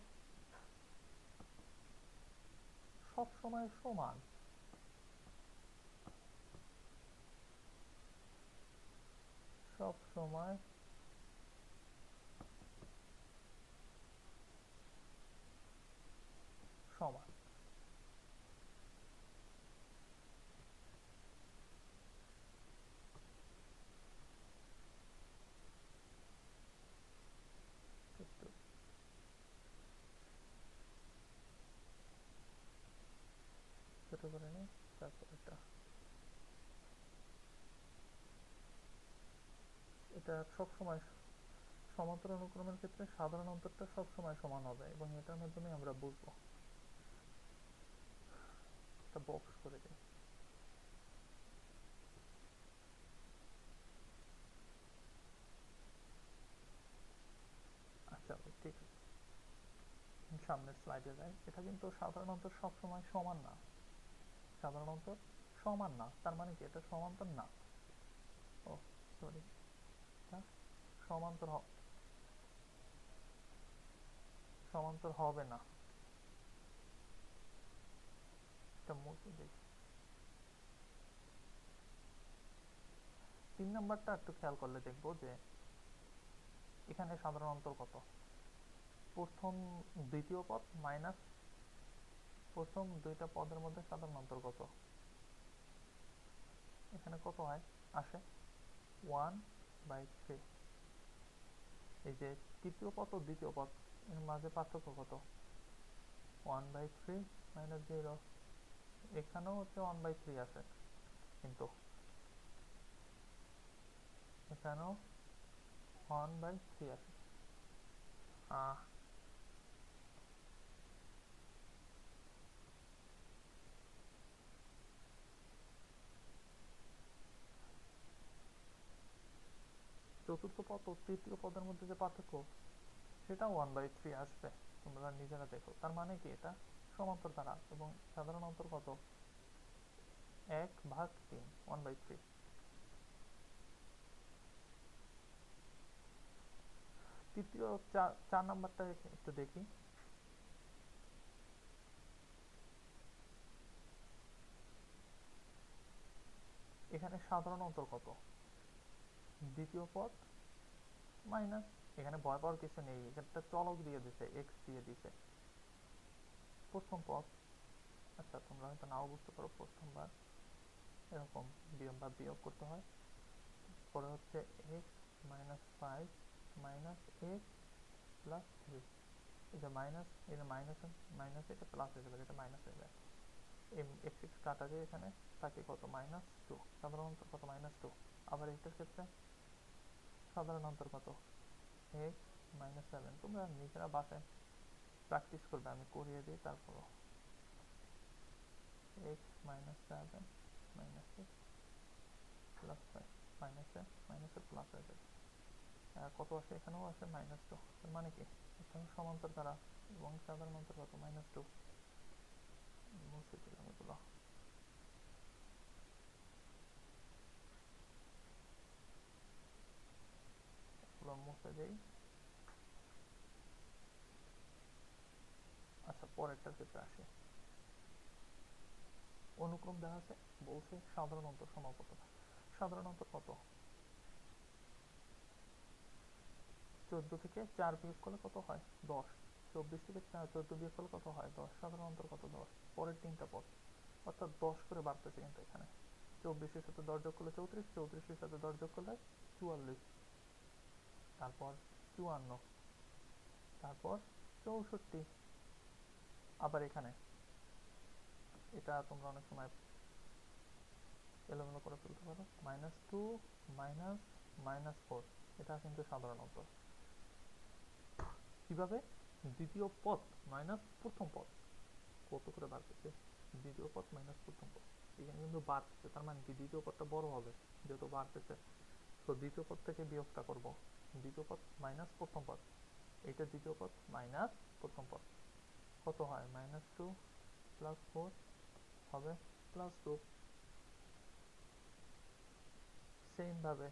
সব সময় সমান, সব সময় সমান। একটু ছোট করে নিই, তারপর এটা এটা সব সময় সমান্তর অনুক্রমের ক্ষেত্রে সাধারণ অন্তরটা সব সময় সমান হবে, এবং এটার মাধ্যমে আমরা বুঝবো। একটা বক্স করে দেয়। আচ্ছা ভাই ঠিক আছে, সামনের স্লাইডে যাই। এটা কিন্তু সাধারণত সবসময় সমান না, সাধারণত সমান না, তার মানে কি এটা সমান্তর না। ও সরি, এটা সমান্তর সমান্তর হবে না, এটা মুছে দিই। 3 নাম্বারটা একটু খেয়াল করলে দেখবো যে এখানে সাধারণ অন্তর কত, প্রথম দ্বিতীয় পদ মাইনাস প্রথম দুইটা পদের মধ্যে সাধারণ অন্তর কত, এখানে কত হয় আসে 1/3। এই যে তৃতীয় পদ ও দ্বিতীয় পদ এর মাঝে পার্থক্য কত, 1/3 মাইনাস 0। এখানেও হচ্ছে 1/3 আসে, কিন্তু এখানেও 1/3 আসে। আহ চতুর্থ পদ ও তৃতীয় পদের মধ্যে যে পার্থক্য সেটা 1/3 আসবে, তোমরা নিজেরা দেখো। তার মানে কি এটা সমান্তর ধারা, এবং সাধারণ অন্তর কত, 1/3, 1/3। তৃতীয় চার নাম্বারটা একটু দেখি। এখানে সাধারণ অন্তর কত, দ্বিতীয় পদ মাইনাস, এখানে ভয় পাওয়ার কিছু নেই, এখানটা চলক দিয়ে দিছে, এক্স দিয়ে দিছে। প্রথম পদ, আচ্ছা তোমরা হয়তো নাও বুঝতে পারো, প্রথমবার এরকম বিয়োগ করতে হয়। পরে হচ্ছে x minus 5 minus x plus 3। এটা মাইনাস, এটা মাইনাস, মাইনাস এটা প্লাস হয়ে যাবে, এটা মাইনাস হয়ে যায়। এক্স এক্স কাটা যায়, এখানে থাকে কত -2, সাধারণ অন্তর কত -2। আবার এটার ক্ষেত্রে সাধারণ অন্তর কত, এক্স -7। তোমরা নিজেরা বাসায় প্র্যাকটিস করবে, আমি করিয়ে দিই তারপরও। এক্স -7 মাইনাস এক্স প্লাস 5, মাইনাসে মাইনাসে প্লাস হয়ে যাবে। কত আসে, এখানেও আসে -2। তার মানে কি এখানে সমান্তর দ্বারা, এবং সাধারণ অন্তর কত -2। মুছে দিলাম এগুলো, এগুলো মুছে দেই। আচ্ছা পরেরটার ক্ষেত্রে আসি। অনুক্রম দেওয়া আছে, বলছে সাধারণ অন্তর সমাপততা। সাধারণ অন্তর কত, 14 থেকে 4 বিয়োগ করলে কত হয় 10, 24 থেকে 14 বিয়োগ করলে কত হয় 10, সাধারণ অন্তর কত 10। পরের তিনটা পদ অর্থাৎ 10 করে বাড়তেছে, কিন্তু এখানে 24-এর সাথে 10 যোগ করলে 34, 34-এর সাথে 10 যোগ করলে 44, তারপর 54, তারপর 64। আবার এখানে এটা তোমরা অনেক সময় এলোমেলো করে ফেলতে পারো, -2 মাইনাস -4, এটা কিন্তু সাধারণ অন্তর। কিভাবে, দ্বিতীয় পদ মাইনাস প্রথম পদ কত করে বাড়তেছে, দ্বিতীয় পদ মাইনাস প্রথম পদ, এখানে কিন্তু বাড়তেছে, তার মানে কি দ্বিতীয় পদটা বড় হবে যেহেতু বাড়তেছে। তো দ্বিতীয় পদ থেকে বিয়োগটা করব, দ্বিতীয় পদ মাইনাস প্রথম পদ, এটা দ্বিতীয় পদ মাইনাস প্রথম পদ, কত হয় -2 প্লাস 4 হবে +2। সেম ভাবে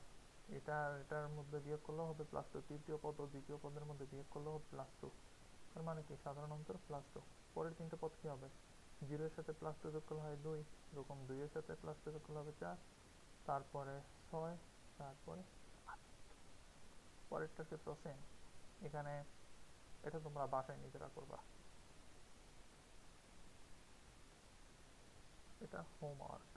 এটার মধ্যে বিয়োগ করলেও হবে +2, তৃতীয় পদ ও দ্বিতীয় পদের মধ্যে বিয়োগ করলেও হবে +2। তার মানে কি সাধারণ অন্তর +2। পরের তিনটে পদ কি হবে, 0 এর সাথে +2 যোগ করলে হয় 2, এরকম 2 এর সাথে +2 যোগ করলে হবে 4, তারপরে 6, তারপরে 8। পরেরটার ক্ষেত্রে সেম, এখানে এটা তোমরা বাসায় নিজেরা করবা, এটা হোমওয়ার্ক,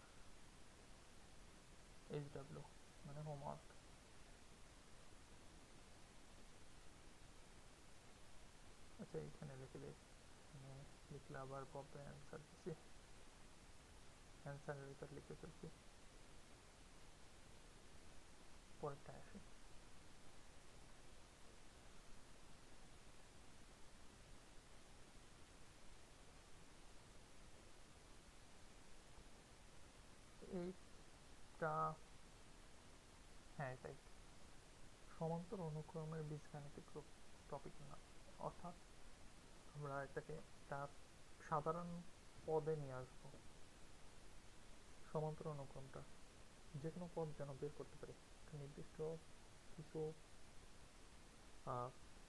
HW মানে হোমওয়ার্ক। আচ্ছা এখানে লিখে দিই, লিখলে আবার পপে অ্যান্সার দিছি, অ্যান্সারের ভিতর লিখে ফেলছি। পরেরটা আসে, এটা, হ্যাঁ এটাই, সমান্তর অনুক্রমের বীজগাণিতিক টপিক না, অর্থাৎ আমরা এটাকে একটা সাধারণ পদে নিয়ে আসবো। সমান্তর অনুক্রমটা যে কোনো পদ যেন বের করতে পারি, একটা নির্দিষ্ট কিছু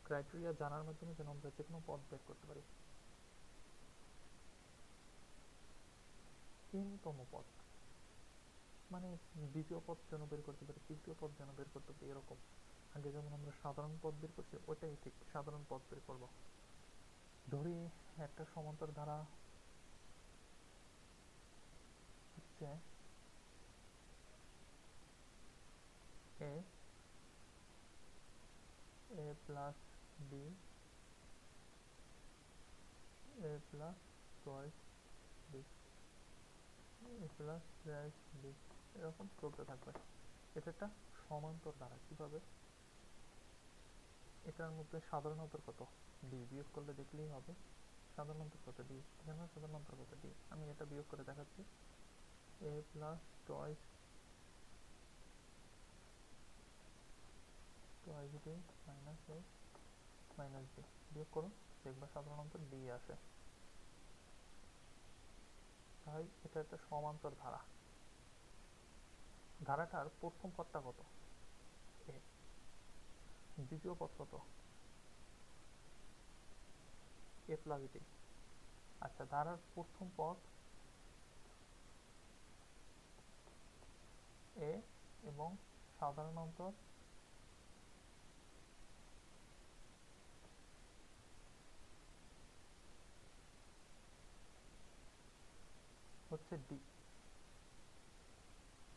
ক্রাইটেরিয়া জানার মাধ্যমে যেন আমরা যে কোনো পদ বের করতে পারি। n-তম পদ মানে দ্বিতীয় পদ যেন বের করতে পারি, তৃতীয় পদ যেন বের করতে পারি, এরকম। আগে যেমন আমরা সাধারণ পদ বের করছি, ওইটাই ঠিক, সাধারণ পদ বের করব। ধরি একটা সমান্তর ধারা হচ্ছে a plus b a plus twice b a plus thrice b, এরকম চলতে থাকবে। এটা একটা সমান্তর ধারা। কিভাবে? এটার মধ্যে সাধারণ অন্তর কত? d, বিয়োগ করলে দেখলেই হবে সাধারণ অন্তর কত d, এখানে সাধারণ অন্তর কত d, আমি এটা বিয়োগ করে দেখাচ্ছি। a plus twice b minus a minus b, বিয়োগ করো, দেখবা সাধারণ অন্তর d আসে। তাই এটা একটা সমান্তর ধারা। ধারাটার প্রথম পদটা কত? a। দ্বিতীয় পদ কত? a plus d। আচ্ছা, ধারার প্রথম পদ a এবং সাধারণ অন্তর হচ্ছে d।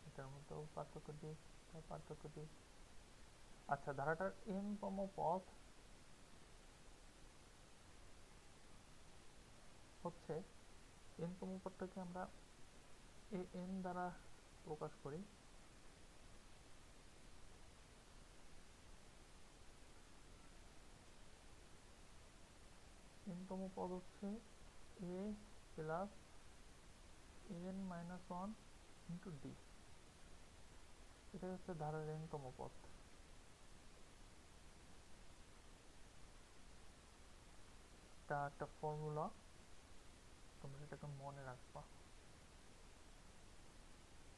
এটার মধ্যেও পার্থক্য d, পার্থক্য d। আচ্ছা, ধারাটার n-তম পদ হচ্ছে, n-তম পদটাকে আমরা an দ্বারা প্রকাশ করি। n-তম পদ হচ্ছে a plus an minus 1 into d। এটাই হচ্ছে ধারার n-তম পদ। এটা একটা ফর্মুলা, তোমরা এটাকে মনে রাখবা।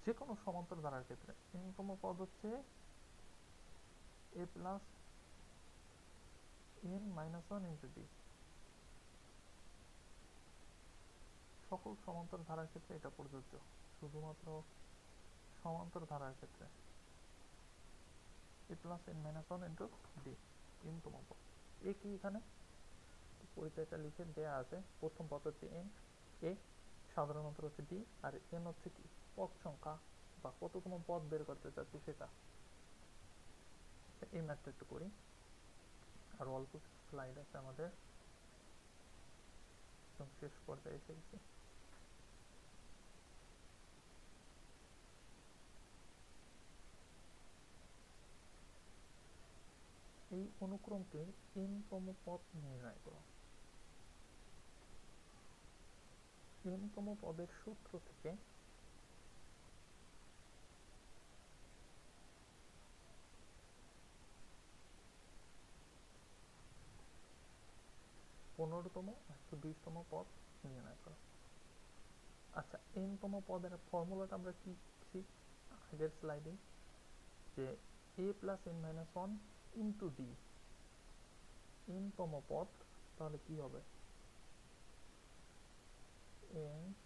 যে কোনো সমান্তর ধারার ক্ষেত্রে n-তম পদ হচ্ছে a plus n minus 1 into d। সকল সমান্তর ধারার ক্ষেত্রে এটা প্রযোজ্য, শুধুমাত্র সমান্তর ধারার ক্ষেত্রে a plus n minus 1 into d, n-তম পদ। এ কি এখানে পরিচয়টা লিখে দেয়া আছে। প্রথম পদ হচ্ছে n, a সাধারণ অন্তর হচ্ছে d, আর n হচ্ছে কি পদ সংখ্যা বা কততম পদ বের করতে চাচ্ছি সেটা। এই ম্যাথটা একটু করি, আর অল্প কিছু স্লাইড আছে আমাদের, একদম শেষ পর্যায়ে এসে গেছি। এই অনুক্রমটির n-তম পদ নির্ণয় করো। n-তম পদের সূত্র থেকে পনেরোতম 120তম পদ নির্ণয় করো। আচ্ছা, n-তম পদের ফর্মুলাটা আমরা কি শিখছি আগের স্লাইডে, যে a plus n minus 1 into d, n-তম পদ। তাহলে কি হবে? n-তম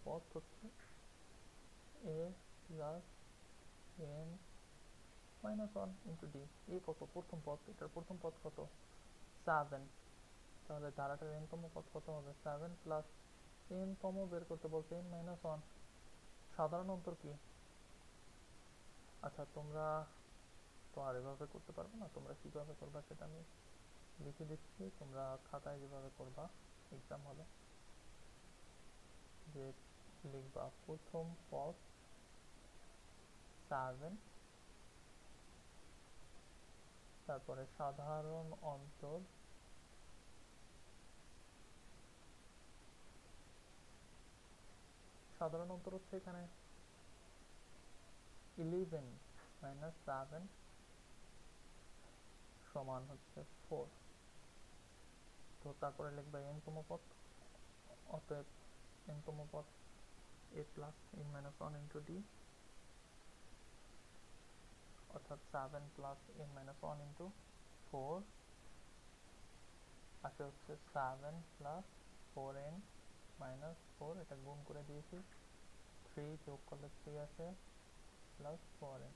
পদ হচ্ছে a plus n minus 1 into d। এ কত? প্রথম পদ। এটার প্রথম পদ কত? 7। তাহলে ধারাটার n-তম পদ কত হবে? 7 প্লাস n-তম বের করতে বলছে n মাইনাস 1, সাধারণ অন্তর কি? আচ্ছা, তোমরা তো আর এভাবে করতে পারবে না, তোমরা কিভাবে করবা সেটা আমি লিখে দিচ্ছি, তোমরা খাতায় যেভাবে করবা এক্সাম হলে, যে লিখবা প্রথম পদ 7, তারপরে সাধারণ অন্তর সাধারণ অন্তর হচ্ছে এখানে 11 মাইনাস 7 সমান হচ্ছে 4। তো তারপরে লিখবা n তম পদ, অতএব n তম পদ a plus n minus 1 into d, অর্থাৎ 7 প্লাস n মাইনাস 1 ইন্টু 4 আসে হচ্ছে 7 প্লাস 4n মাইনাস 4, এটা গুণ করে দিয়েছি, 3 যোগ করলে 3 আসে প্লাস 4n,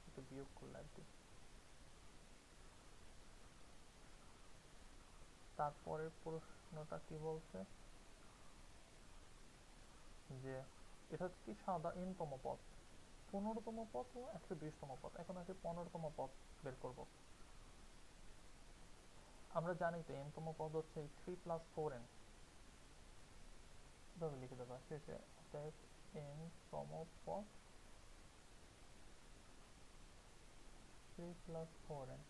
এটা বিয়োগ করলে আর কি। তারপরের প্রশ্নটা কি বলছে যে এটা হচ্ছে কি সাদা n তম পদ, 15তম পদ ও 120তম পদ। এখন আসে 15তম পদ বের করব। আমরা জানি তো n তম পদ হচ্ছে 3 প্লাস 4n, এভাবে লিখে দেবো শেষে, অতএব n তম পদ 3 প্লাস 4n,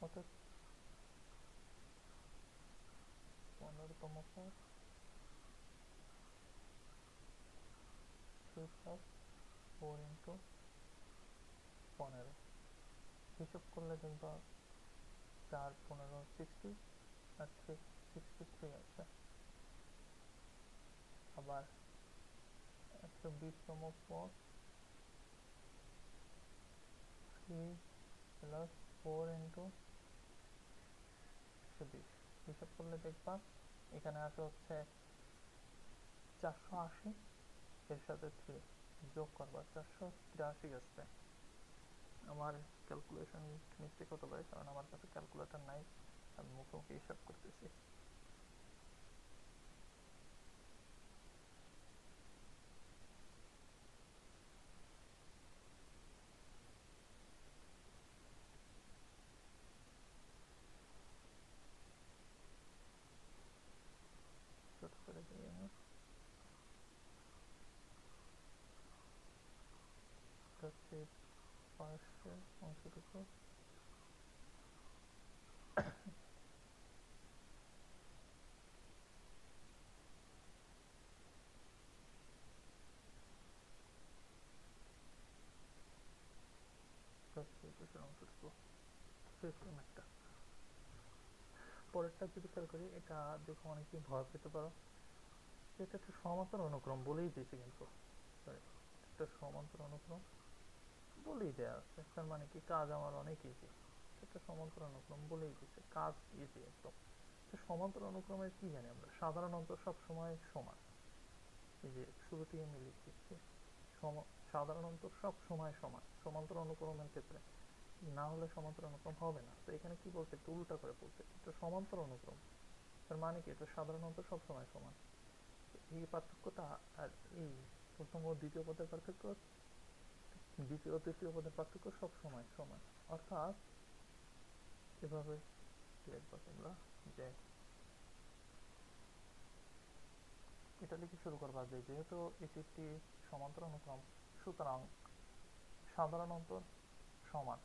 অতএব 15তম পদ 3 প্লাস 4 ইন্টু 15, হিসাব করলে দেখবা 4 15 60 আর 3 63 আছে। আবার 120তম পদ 3 প্লাস 4 ইন্টু 120, হিসাব করলে দেখবা এখানে আসে হচ্ছে 480, এর সাথে 3 যোগ করবা 483 আসছে। আমার ক্যালকুলেশন মিস্টেক হতে পারে, কারণ আমার কাছে ক্যালকুলেটর নাই, আমি মুখে মুখে হিসাব করতেছি। ছোট করে দিই আমি, হচ্ছে পাশের অংশটুকু পাশের অংশটুকু সেম একটা। পরেরটা যদি খেয়াল করি, এটা দেখে অনেকেই ভয় পেতে পারো, এটা একটা সমান্তর অনুক্রম বলেই দিয়েছে, কিন্তু সরি, একটা সমান্তর অনুক্রম বলেই দেওয়া আছে, তার মানে কি কাজ আমার অনেক ইজি। একটা সমান্তর অনুক্রম বলেই দিয়েছে, কাজ ইজি একদম। সমান্তর অনুক্রমের কি জানি আমরা, সাধারণ অন্তর সব সময় সমান, এই যে শুরুতেই আমি লিখে দিচ্ছি, সাধারণ অন্তর সব সময় সমান সমান্তর অনুক্রমের ক্ষেত্রে, না হলে সমান্তর অনুক্রম হবে না। তো এখানে কি বলছে, একটু উল্টা করে বলছে, এটা সমান্তর অনুক্রম, তার মানে কি এটা সাধারণ অন্তর সব সময় সমান। এই পার্থক্যটা, আর এই প্রথম ও দ্বিতীয় পদের পার্থক্য, দ্বিতীয় ও তৃতীয় পদের পার্থক্য সব সময় সমান। অর্থাৎ এভাবে লিখবা তোমরা, যে এটা লিখে শুরু করবা যে যেহেতু এটি একটি সমান্তর অনুক্রম, সুতরাং সাধারণ অন্তর সমান,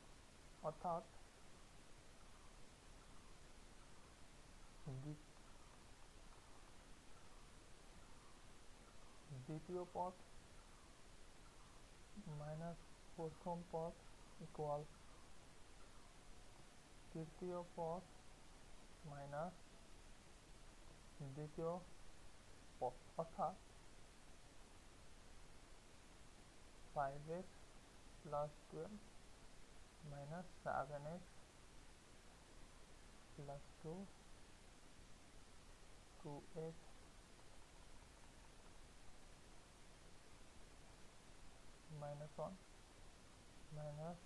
অর্থাৎ দ্বিতীয় পদ মাইনাস প্রথম পদ ইকুয়াল তৃতীয় পদ মাইনাস দ্বিতীয় পদ, অর্থাৎ 5x plus 12 minus 7x plus 2, 2x minus 1 minus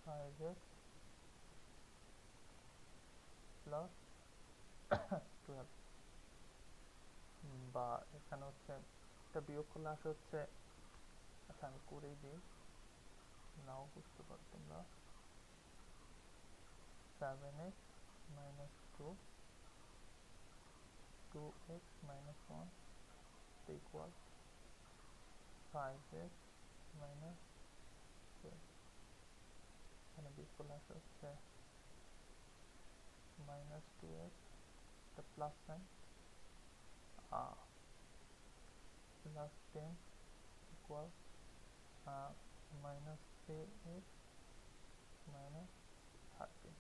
5x plus 12, বা এখানে হচ্ছে এটা বিয়োগ করলে আসে হচ্ছে, আচ্ছা আমি করেই দিই, নাও বুঝতে পারো তোমরা, 7x minus 2, 2x minus 1 equal 5x minus 12, এখানে বিয়োগ করলে আসে হচ্ছে minus 2x, এটা plus sign, plus 10 equal minus 3x minus 30।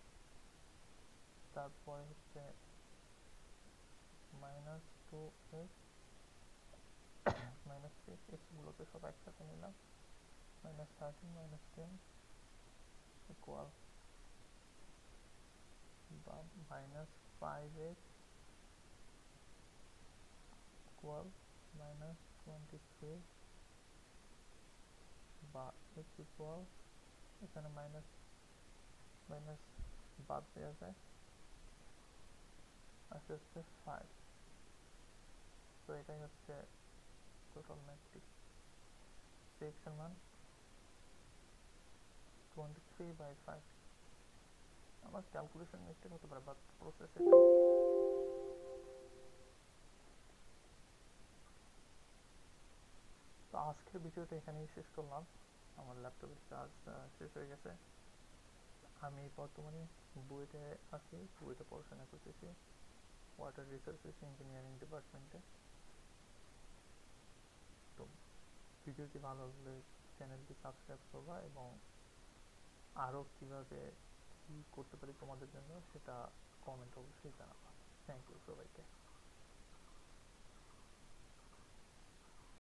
তারপরে হচ্ছে মাইনাস 2x মাইনাস 6, এক্সগুলোকে সব একসাথে নিলাম, মাইনাস 13 মাইনাস 10 ইকুয়াল বা মাইনাস 5x ইকুয়াল মাইনাস 23 বা x ইকুয়াল, এখানে মাইনাস মাইনাস বাদ দেওয়া যায়, আসে হচ্ছে 5। তো এটাই হচ্ছে টোটাল ম্যাট্রিক্স। x এর মান 23/5। আমার ক্যালকুলেশন মিস্টেক হতে পারে, বাট প্রসেস এটাই। তো আজকের ভিডিওটা এখানেই শেষ করলাম। আমার ল্যাপটপের চার্জ শেষ হয়ে গেছে। আমি বর্তমানে বুয়েটে আছি, বুয়েটে পড়াশোনা করতেছি ওয়াটার রিসোর্সেস ইঞ্জিনিয়ারিং ডিপার্টমেন্টে। তো ভিডিওটি ভালো লাগলে চ্যানেলটি সাবস্ক্রাইব করবা এবং আরও কীভাবে কী করতে পারি তোমাদের জন্য সেটা কমেন্ট অবশ্যই জানাবা। থ্যাংক ইউ সবাইকে।